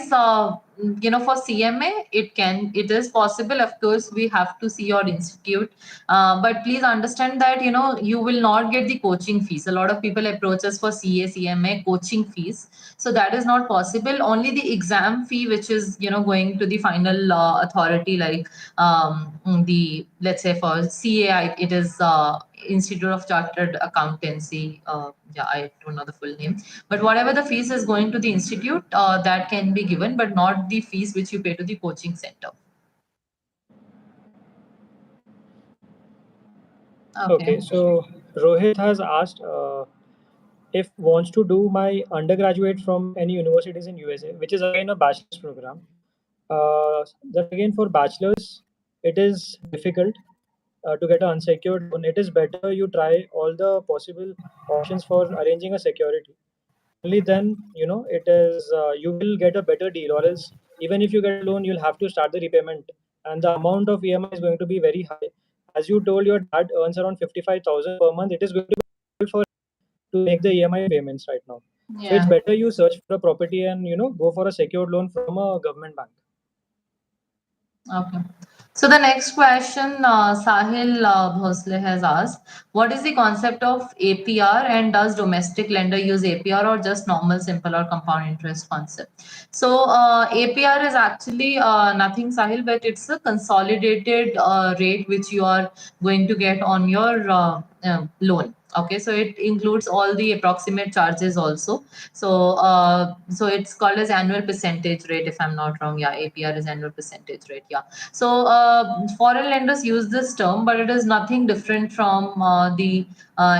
for CMA, it is possible. Of course, we have to see your institute, but please understand that you will not get the coaching fees. A lot of people approach us for CA, CMA coaching fees, so that is not possible. Only the exam fee, which is going to the final authority, like the, let's say for CAI, it is Institute of Chartered Accountancy. Yeah, I don't know the full name, but whatever the fees is going to the institute, that can be given, but not the fees which you pay to the coaching center. Okay, Okay. so Rohit has asked if wants to do my undergraduate from any universities in USA, which is again a bachelor's program. Then again for bachelor's, it is difficult to get an unsecured loan. It is better you try all the possible options for arranging a security. Only then it is you will get a better deal. Or else, even if you get a loan, you'll have to start the repayment, and the amount of EMI is going to be very high. As you told, your dad earns around 55,000 per month. It is going to be difficult for to make the EMI payments right now. So it's Yeah. better you search for a property and go for a secured loan from a government bank. Okay. So the next question, Sahil Bhosle has asked, what is the concept of APR and does domestic lender use APR or just normal, simple or compound interest concept? So APR is actually nothing, Sahil, but it's a consolidated rate which you are going to get on your loan. Okay, so it includes all the approximate charges also. So it's called as annual percentage rate, if I'm not wrong. Yeah, APR is annual percentage rate. Yeah. So foreign lenders use this term, but it is nothing different from the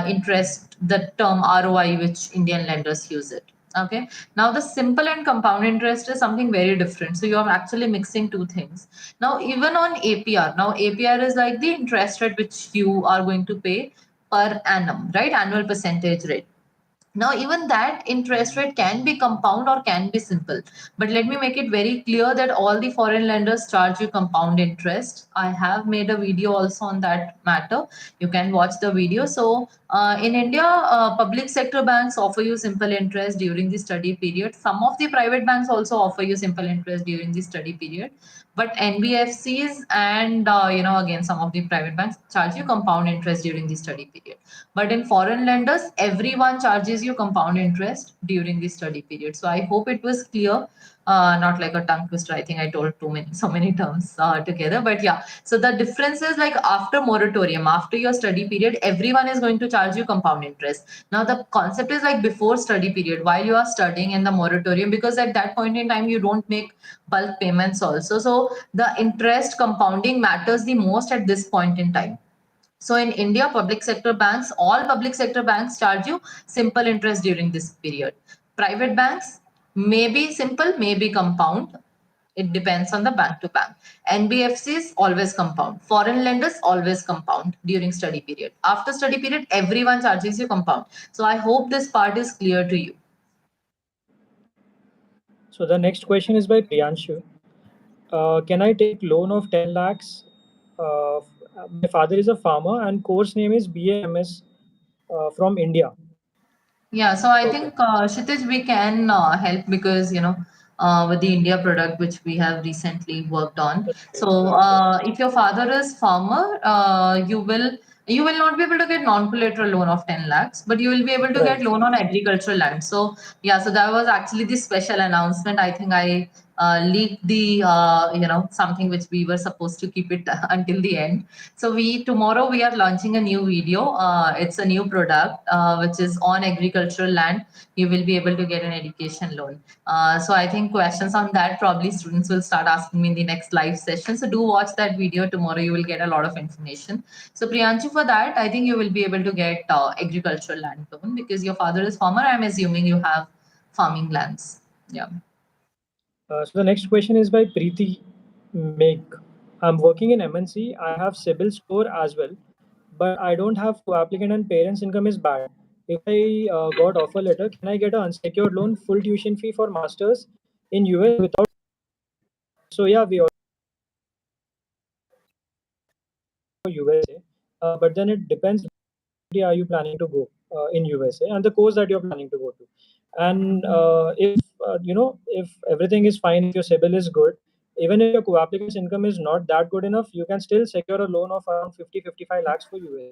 interest, the term ROI, which Indian lenders use it. Okay. Now the simple and compound interest is something very different. So you're actually mixing two things. Now even on APR, now APR is like the interest rate which you are going to pay per annum, right? Annual percentage rate. Now even that interest rate can be compound or can be simple, but let me make it very clear that all the foreign lenders charge you compound interest. I have made a video also on that matter. You can watch the video. So in India, public sector banks offer you simple interest during the study period. Some of the private banks also offer you simple interest during the study period, But NBFCs and again some of the private banks charge you compound interest during the study period. But in foreign lenders, everyone charges you compound interest during the study period. So I hope it was clear, not like a tongue twister. I think I told too many so many terms together. But yeah, so the difference is like after moratorium, after your study period, everyone is going to charge you compound interest. Now the concept is like before study period, while you are studying in the moratorium, because at that point in time you don't make bulk payments also. So the interest compounding matters the most at this point in time. So in India, public sector banks, all public sector banks charge you simple interest during this period. Private banks may be simple, may be compound. It depends on the bank to bank. NBFCs always compound. Foreign lenders always compound during study period. After study period, everyone charges you compound. So I hope this part is clear to you. So the next question is by Priyanshu. Can I take loan of 10 lakhs? Uh, my father is a farmer and course name is BAMS from India. Yeah, so I Okay, think Kshitij, we can help because with the India product which we have recently worked on. right, So right, right. if your father is farmer, you will not be able to get non-collateral loan of 10 lakhs, but you will be able to get Right. loan on agricultural land. So yeah, so that was actually the special announcement. I think I leaked the something which we were supposed to keep it until the end. So we tomorrow we are launching a new video. It's a new product which is on agricultural land. You will be able to get an education loan. So I think questions on that probably students will start asking me in the next live session. So do watch that video tomorrow. You will get a lot of information. So Priyanshu, for that I think you will be able to get agricultural land loan because your father is farmer. I'm assuming you have farming lands. Yeah. So the next question is by Preeti Meg. I'm working in MNC. I have CIBIL score as well, but I don't have co-applicant and parents' income is bad. If I got offer letter, can I get an unsecured loan, full tuition fee for masters in US without? So yeah, we also USA, but then it depends. Are you planning to go in USA and the course that you're planning to go to? And if if everything is fine, if your CIBIL is good, even if your co-applicant's income is not that good enough, you can still secure a loan of around 50-55 lakhs for USA.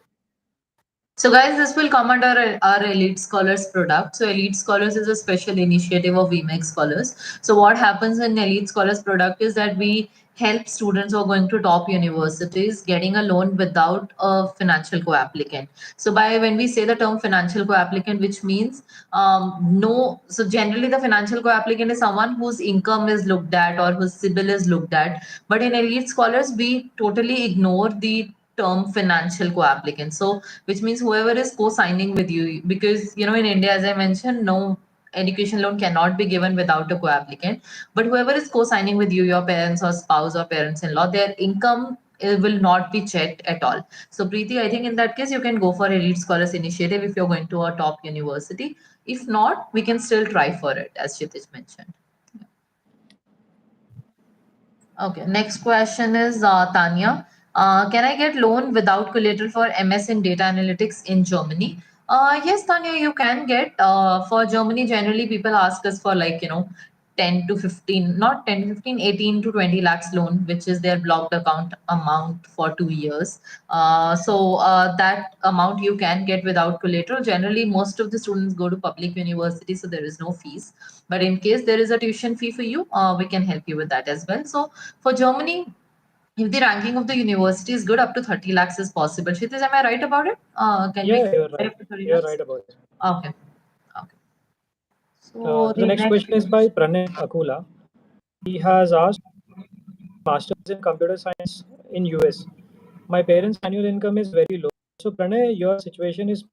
So, guys, this will come under our Elite Scholars product. So, Elite Scholars is a special initiative of VMAX Scholars. So, what happens in Elite Scholars product is that we help students who are going to top universities getting a loan without a financial co-applicant. So, by when we say the term financial co-applicant, which means no, so generally the financial co-applicant is someone whose income is looked at or whose CIBIL is looked at. But in Elite Scholars, we totally ignore the term financial co-applicant. So which means whoever is co-signing with you, because in India, as I mentioned, no education loan cannot be given without a co-applicant. But whoever is co-signing with you, your parents or spouse or parents-in-law, their income will not be checked at all. So Preeti, I think in that case you can go for Elite Scholars Initiative if you're going to a top university. If not, we can still try for it, as Kshitij mentioned. Okay, next question is Tanya. Can I get loan without collateral for MS in data analytics in Germany? Yes, Tanya, you can get. For Germany, generally people ask us for 10 to 15, not 10 to 15, 18 to 20 lakhs loan, which is their blocked account amount for 2 years. So that amount you can get without collateral. Generally, most of the students go to public university, so there is no fees. But in case there is a tuition fee for you, we can help you with that as well. So for Germany, if the ranking of the university is good, up to 30 lakhs is possible. Kshitij, am I right about it? Can we Yeah, you're get right. up to 30 You're lakhs? right about it. Okay. Okay. So The the next next question is by Pranay Akula. He has asked masters in computer science in US. My parents' annual income is very low. So Pranay, your situation is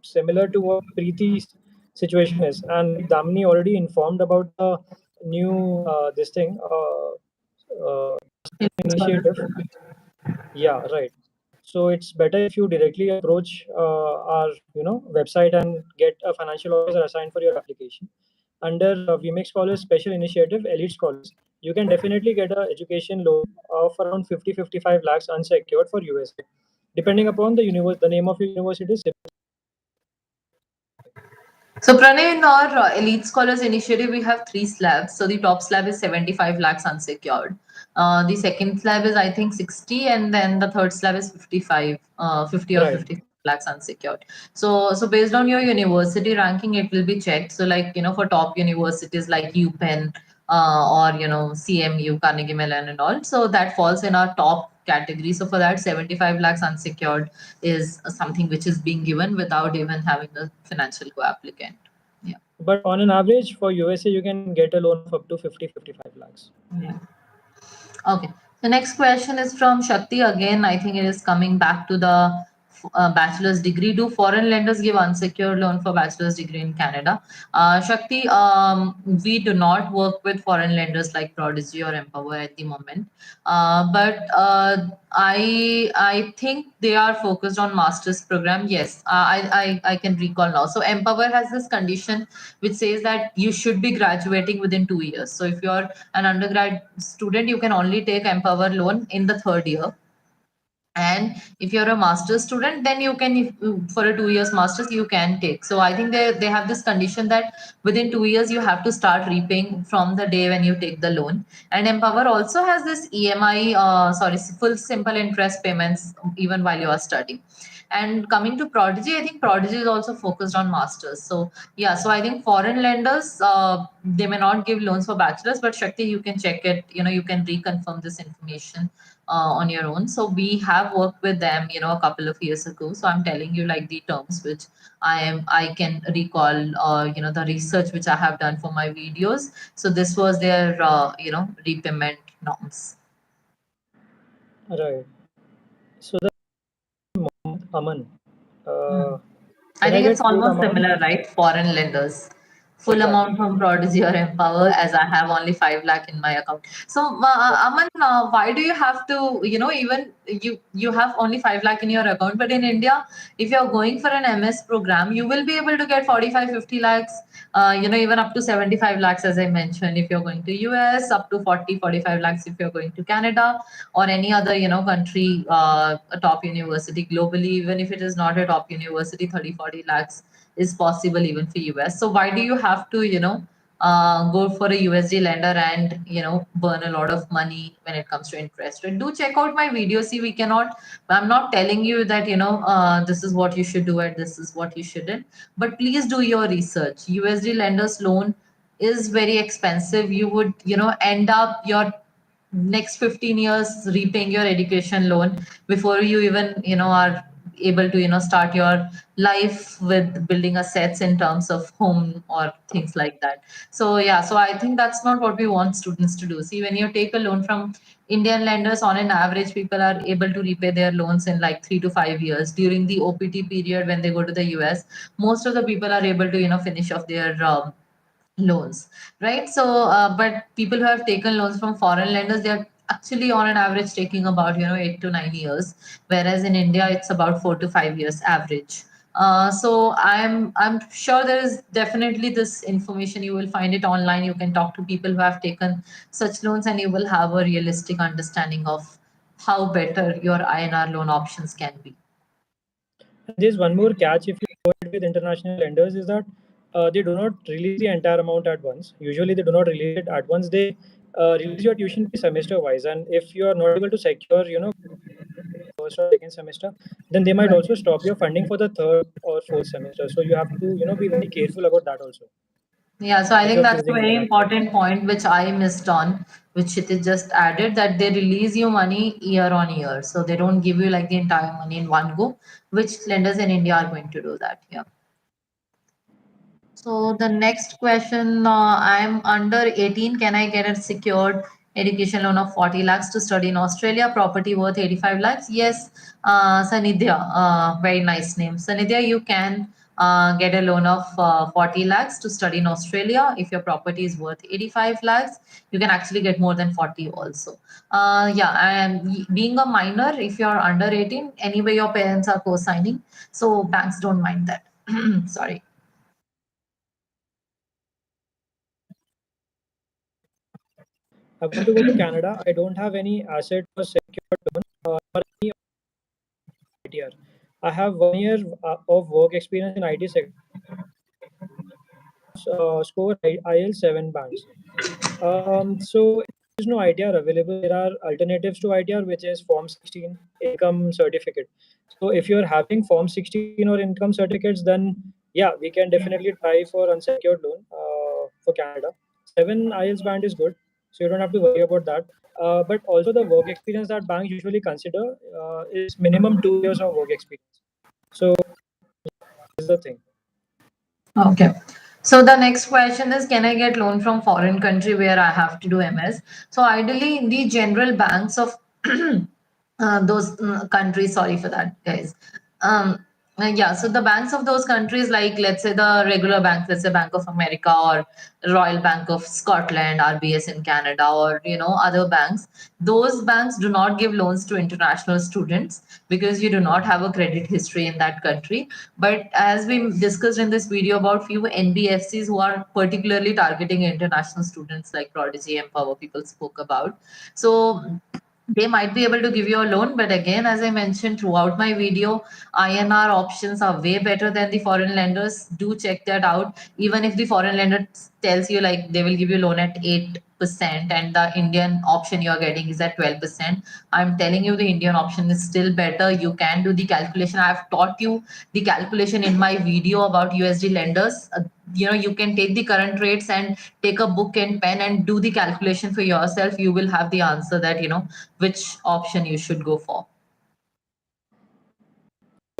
similar to what Preeti's situation is, and like Damini already informed about the new this thing initiative. Yeah, right. So it's better if you directly approach our website and get a financial officer assigned for your application. Under VMAX Scholars Special Initiative, Elite Scholars, you can definitely get a education loan of around 50-55 lakhs unsecured for USA, depending upon the name of your university. So Pranay, in our Elite Scholars Initiative, we have three slabs. So the top slab is 75 lakhs unsecured. The second slab is I think 60, and then the third slab is 55, 50 or Right. 55 lakhs unsecured. So based on your university ranking, it will be checked. So like for top universities like UPenn, or CMU, Carnegie Mellon, and all. So that falls in our top category. So for that, 75 lakhs unsecured is something which is being given without even having a financial co-applicant. Yeah. But on an average for USA, you can get a loan of up to 50-55 lakhs. Yeah. Okay. The next question is from Shakti again. I think it is coming back to the bachelor's degree. Do foreign lenders give unsecured loan for bachelor's degree in Canada? Shakti, we do not work with foreign lenders like Prodigy or Empower at the moment. But I think they are focused on master's program. Yes, I can recall now. So Empower has this condition which says that you should be graduating within 2 years. So if you're an undergrad student, you can only take Empower loan in the third year. And if you're a master's student, then you can, if, for a 2 years master's, you can take. So I think they have this condition that within 2 years you have to start repaying from the day when you take the loan. And Empower also has this EMI, sorry, full simple interest payments even while you are studying. And coming to Prodigy, I think Prodigy is also focused on masters. So yeah, so I think foreign lenders, they may not give loans for bachelors, but Shakti, you can check it. You can reconfirm this information on your own. So we have worked with them, a couple of years ago. So I'm telling you like the terms which I can recall, the research which I have done for my videos. So this was their, repayment norms. Right. So the Aman, Hmm. uh, I can I think get it's full almost amount? similar, right? Foreign lenders. Full Exactly. amount from Prodigy or Empower, So as I have only 5 lakh in my account. So, Aman, why do you have to, even you have only 5 lakh in your account, but in India, if you're going for an MS program, you will be able to get 45, 50 lakhs, even up to 75 lakhs, as I mentioned, if you're going to US, up to 40, 45 lakhs if you're going to Canada or any other, country, a top university globally, even if it is not a top university, 30, 40 lakhs is possible even for US. So why do you have to, go for a USD lender and, burn a lot of money when it comes to interest rate? Do check out my video. See, I'm not telling you that, this is what you should do and this is what you shouldn't, but please do your research. USD lenders loan is very expensive. You would, end up your next 15 years repaying your education loan before you even are able to start your life with building assets in terms of home or things like that. So yeah, so I think that's not what we want students to do. See, when you take a loan from Indian lenders, on an average people are able to repay their loans in like 3 to 5 years. During the OPT period when they go to the US, most of the people are able to finish off their loans, right? So but people who have taken loans from foreign lenders, they are actually on an average taking about 8 to 9 years, whereas in India it's about 4 to 5 years average. So I'm sure there is definitely this information, you will find it online. You can talk to people who have taken such loans and you will have a realistic understanding of how better your INR loan options can be. and there's one more catch if you go ahead with international lenders is that they do not release the entire amount at once. Usually they do not release it at once. They release your tuition fee semester wise, and if you are not able to secure, first or second semester, then they might also stop your funding for the third or fourth semester. So you have to, be very careful about that also Yeah, so I if think you're that's a choosing very international. important point which I missed on, which it is just added, that they release you money year on year. So they don't give you like the entire money in one go, which lenders in India are going to do that. Yeah. So the next question, I'm under 18. Can I get a secured education loan of 40 lakhs to study in Australia? Property worth 85 lakhs? Yes, Sanidhya, very nice name. Sanidhya, you can get a loan of 40 lakhs to study in Australia. If your property is worth 85 lakhs, you can actually get more than 40 also. Yeah, and being a minor, if you're under 18, anyway, your parents are co-signing. So banks don't mind that. Sorry. I want to go to Canada. I don't have any asset or secured loan or any ITR. I have 1 year of work experience in IT sector. Score IL 7 bands. So is no ITR available, there are alternatives to ITR, which is Form 16 income certificate. So if you're having Form 16 or income certificates, then yeah, we can definitely try for unsecured loan for Canada. 7 IELTS band is good, so you don't have to worry about that. But also the work experience that banks usually consider is minimum 2 years of work experience. So is the thing. Okay. So the next question is, can I get loan from foreign country where I have to do MS? So ideally, the general banks of those countries, sorry for that, guys. Um, yeah, so the banks of those countries, like let's say the regular banks, let's say Bank of America or Royal Bank of Scotland, RBS in Canada, or other banks. Those banks do not give loans to international students because you do not have a credit history in that country. But as we discussed in this video about few NBFCs who are particularly targeting international students, like Prodigy, Empower, people spoke about. So they might be able to give you a loan, but again, as I mentioned throughout my video, INR options are way better than the foreign lenders. Do check that out. Even if the foreign lender tells you like they will give you loan at 8% and the Indian option you're getting is at 12%, I'm telling you the Indian option is still better. You can do the calculation. I've taught you the calculation in my video about USD lenders. You can take the current rates and take a book and pen and do the calculation for yourself. You will have the answer that which option you should go for.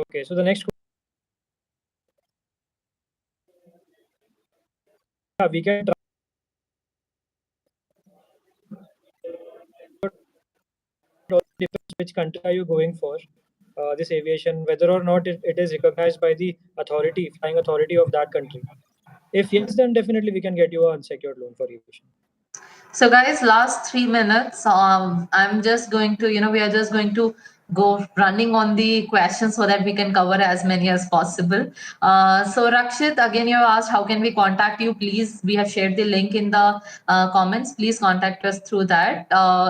Okay, so the next we can try all depends which country are you going for. This aviation, whether or not it is recognized by the authority, flying authority of that country. If yes, then definitely we can get you an unsecured loan for aviation. So, guys, last 3 minutes. I'm just going to, we are just going to go running on the questions so that we can cover as many as possible. So, Rakshit, again, you asked how can we contact you? Please, we have shared the link in the comments. Please contact us through that.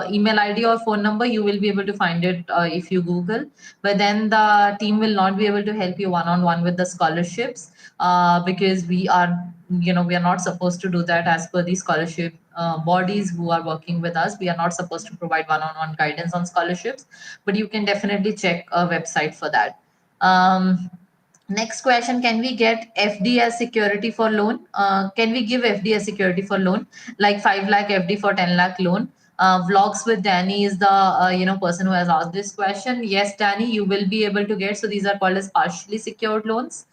Email ID or phone number, you will be able to find it if you Google. But then the team will not be able to help you one on one with the scholarships because we are not supposed to do that as per the scholarship bodies who are working with us. We are not supposed to provide one-on-one guidance on scholarships, but you can definitely check a website for that. Next question, can we get FD as security for loan? Can we give FD as security for loan, like 5 lakh FD for 10 lakh loan? Vlogs with Danny is the person who has asked this question. Yes, Danny, you will be able to get. So these are called as partially secured loans.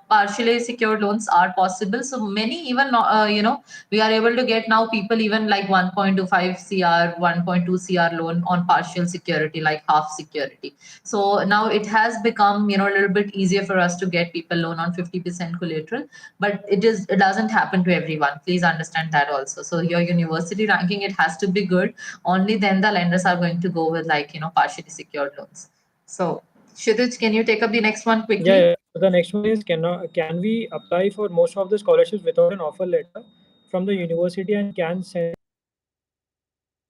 Partially secured loans are possible. So many even we are able to get now people even like 1.25 CR, 1.2 CR loan on partial security, like half security. So now it has become a little bit easier for us to get people loan on 50% collateral, but it doesn't happen to everyone. Please understand that also. So your university ranking, it has to be good. Only then the lenders are going to go with like partially secured loans. So Kshitij, can you take up the next one Yeah, quickly? yeah. So the next one is can we apply for most of the scholarships without an offer letter from the university and can send?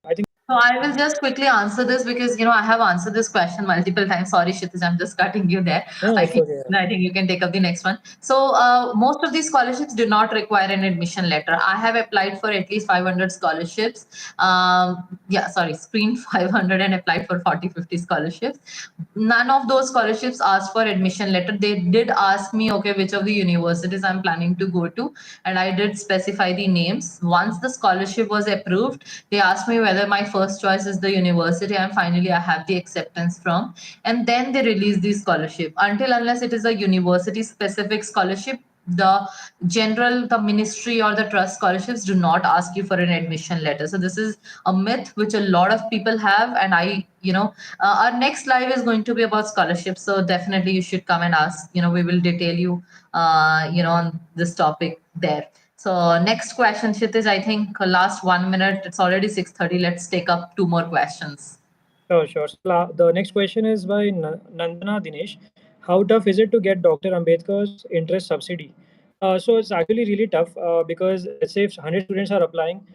I think So I will just quickly answer this because I have answered this question multiple times. Sorry, Kshitij, I'm just cutting you there. no, no, I it's think okay. I think you can take up the next one. So most of these scholarships do not require an admission letter. I have applied for at least 500 scholarships. Yeah, sorry, screened 500 and applied for 40, 50 scholarships. None of those scholarships asked for admission letter. They did ask me, okay, which of the universities I'm planning to go to, and I did specify the names. Once the scholarship was approved, they asked me whether my first choice is the university, and finally I have the acceptance from, and then they release the scholarship. Until unless it is a university specific scholarship, the ministry or the trust scholarships do not ask you for an admission letter. So this is a myth which a lot of people have, and our next live is going to be about scholarships, so definitely you should come and ask. We will detail you on this topic there. So next question, Kshitij, I think last 1 minute, it's already 6:30. Let's take up two more questions. sure, sure. So the next question is by Nandana Dinesh. How tough is it to get Dr. Ambedkar's interest subsidy? So it's actually really tough because let's say if 100 students are applying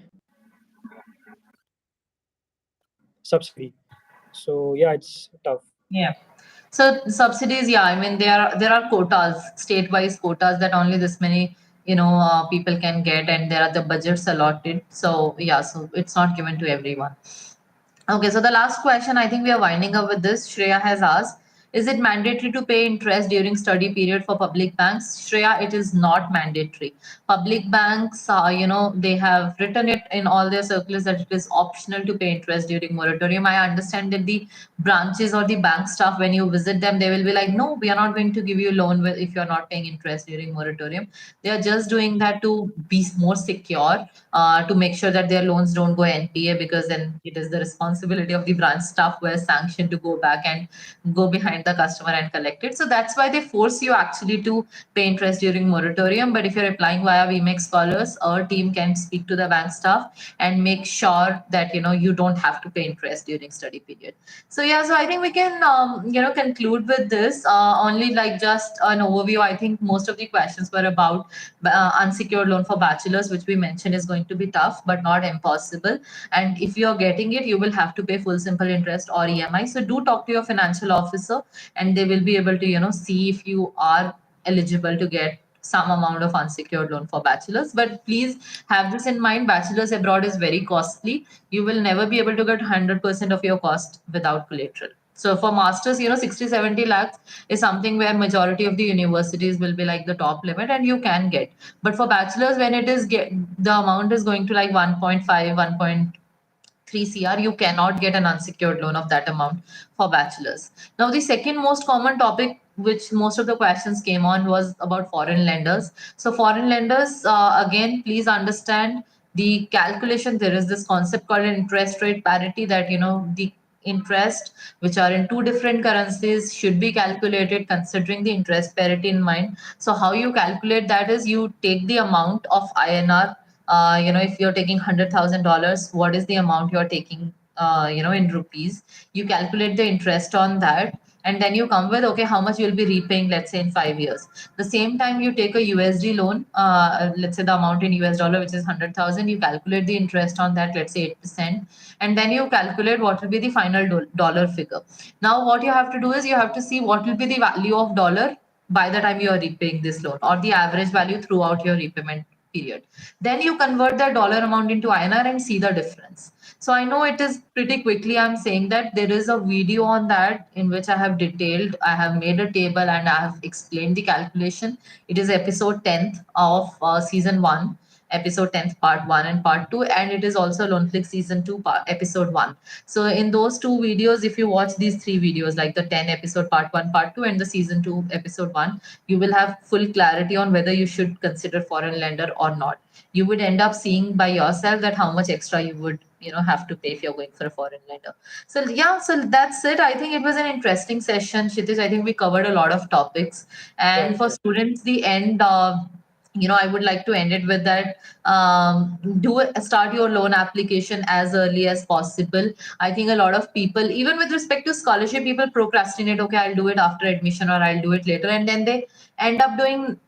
subsidy. So yeah, it's tough. Yeah. So subsidies, yeah, I mean there are quotas, state-wise quotas that only this many people can get, and there are the budgets allotted. So yeah, so it's not given to everyone. Okay, so the last question, I think we are winding up with this. Shreya has asked, is it mandatory to pay interest during study period for public banks? Shreya, it is not mandatory. Public banks, they have written it in all their circulars that it is optional to pay interest during moratorium. I understand that the branches or the bank staff, when you visit them, they will be like, no, we are not going to give you a loan if you're not paying interest during moratorium. They are just doing that to be more secure, to make sure that their loans don't go NPA, because then it is the responsibility of the branch staff who are sanctioned to go back and go behind the customer and collect it. So that's why they force you actually to pay interest during moratorium. But if you're applying via VMake Scholars, our team can speak to the bank staff and make sure that you don't have to pay interest during study period. So yeah, so I think we can conclude with this. Only like just an overview. I think most of the questions were about unsecured loan for bachelors, which we mentioned is going to be tough but not impossible. And if you're getting it, you will have to pay full simple interest or EMI. So do talk to your financial officer, and they will be able to see if you are eligible to get some amount of unsecured loan for bachelors. But please have this in mind, bachelors abroad is very costly. You will never be able to get 100% of your cost without collateral. So for masters, 60 70 lakhs is something where majority of the universities will be like the top limit, and you can get. But for bachelors, when it is the amount is going to like 1.5 1.3 cr, you cannot get an unsecured loan of that amount for bachelors. Now the second most common topic which most of the questions came on was about foreign lenders. So foreign lenders, again, please understand the calculation. There is this concept called an interest rate parity, that the interest which are in two different currencies should be calculated considering the interest parity in mind. So how you calculate that is, you take the amount of INR. If you're taking $100,000, what is the amount you're taking, in rupees? You calculate the interest on that, and then you come with, okay, how much you'll be repaying, let's say in 5 years. The same time you take a USD loan, let's say the amount in US dollar, which is 100,000, you calculate the interest on that, let's say 8%, and then you calculate what will be the final dollar figure. Now what you have to do is, you have to see what will be the value of dollar by the time you are repaying this loan, or the average value throughout your repayment period. Then you convert that dollar amount into INR and see the difference. So I know it is pretty quickly I'm saying that. There is a video on that in which I have detailed, I have made a table and I have explained the calculation. It is episode 10th of season 1, episode 10th part 1 and part 2, and it is also Loneflix season 2 episode 1. So in those two videos, if you watch these three videos, like the 10 episode part 1 part 2 and the season 2 episode 1, you will have full clarity on whether you should consider foreign lender or not. You would end up seeing by yourself that how much extra you would have to pay if you're going for a foreign lender. So yeah, so that's it. I think it was an interesting session, Kshitij. I think we covered a lot of topics, and Sure, for sure. students, the end, I would like to end it with that. Start your loan application as early as possible. I think a lot of people, even with respect to scholarship, people procrastinate. Okay, I'll do it after admission, or I'll do it later, and then they end up doing,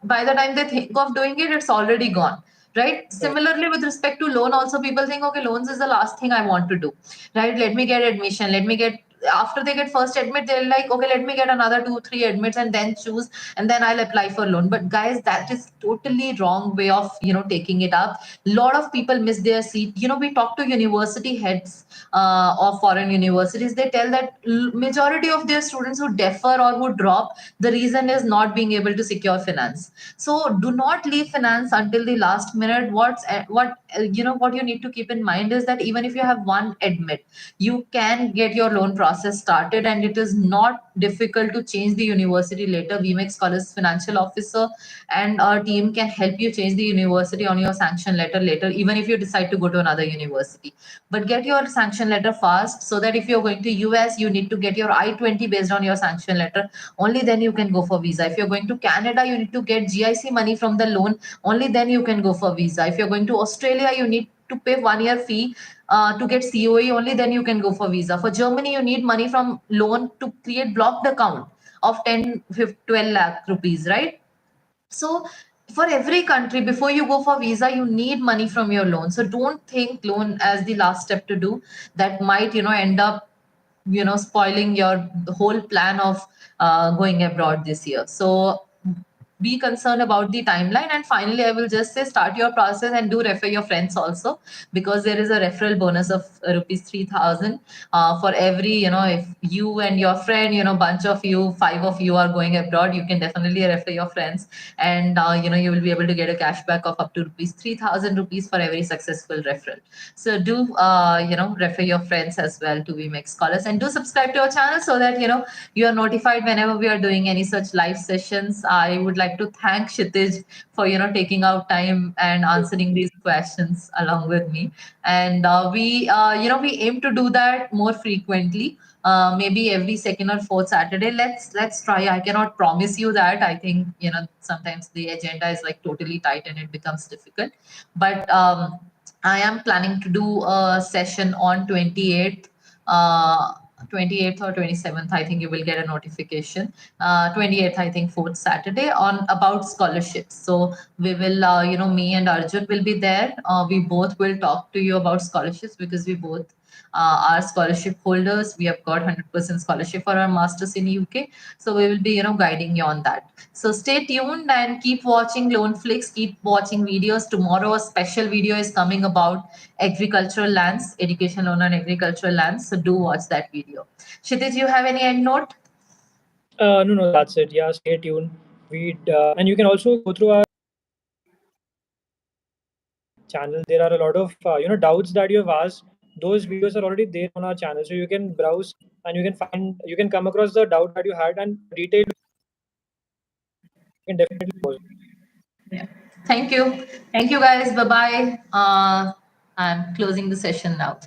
by the time they think of doing it, it's already gone. Right. Right. Similarly, with respect to loan, also people think, okay, loans is the last thing I want to do. Right. Let me get admission. Let me get, after they get first admit, they're like, okay, let me get another 2 3 admits and then choose, and then I'll apply for loan. But guys, that is totally wrong way of taking it up. A lot of people miss their seat. We talk to university heads of foreign universities. They tell that majority of their students who defer or who drop, the reason is not being able to secure finance. So do not leave finance until the last minute. What you need to keep in mind is that even if you have one admit, you can get your loan process started, and it is not difficult to change the university later. We make Scholars financial officer and our team can help you change the university on your sanction letter later, even if you decide to go to another university. But get your sanction letter fast, so that if you're going to US, you need to get your I-20 based on your sanction letter. Only then you can go for visa. If you're going to Canada, you need to get GIC money from the loan. Only then you can go for visa. If you're going to Australia, you need to pay 1 year fee to get COE. Only then you can go for visa. For Germany, you need money from loan to create blocked account of 10 15, 12 lakh rupees, right? So for every country, before you go for visa, you need money from your loan. So don't think loan as the last step to do. That might end up spoiling your whole plan of going abroad this year. So be concerned about the timeline. And finally, I will just say start your process and do refer your friends also, because there is a referral bonus of rupees 3,000 for every, if you and your friend, bunch of you, 5 of you are going abroad, you can definitely refer your friends, and you will be able to get a cashback of up to rupees 3,000 rupees for every successful referral. So do refer your friends as well to We Make Scholars, and do subscribe to our channel so that you are notified whenever we are doing any such live sessions. I would like to thank Kshitij for taking out time and answering these questions along with me. And we aim to do that more frequently, maybe every second or fourth Saturday. Let's try. I cannot promise you that. I think sometimes the agenda is like totally tight and it becomes difficult, but I am planning to do a session on 28th. 28th or 27th, I think you will get a notification. 28th, I think, fourth Saturday, on about scholarships. So we will, me and Arjun will be there. We both will talk to you about scholarships, because we both are scholarship holders. We have got 100% scholarship for our masters in UK. So we will be, guiding you on that. So stay tuned and keep watching Loan Flicks. Keep watching videos. Tomorrow, a special video is coming about agricultural lands, education loan on agricultural lands. So do watch that video. Kshitij, you have any end note? No, no, that's it. Yeah, stay tuned. And you can also go through our channel. There are a lot of doubts that you have asked. Those videos are already there on our channel, so you can browse and you can come across the doubt that you had, and detailed you can definitely post. Yeah. Thank you. Thank you, guys. Bye bye. I'm closing the session now.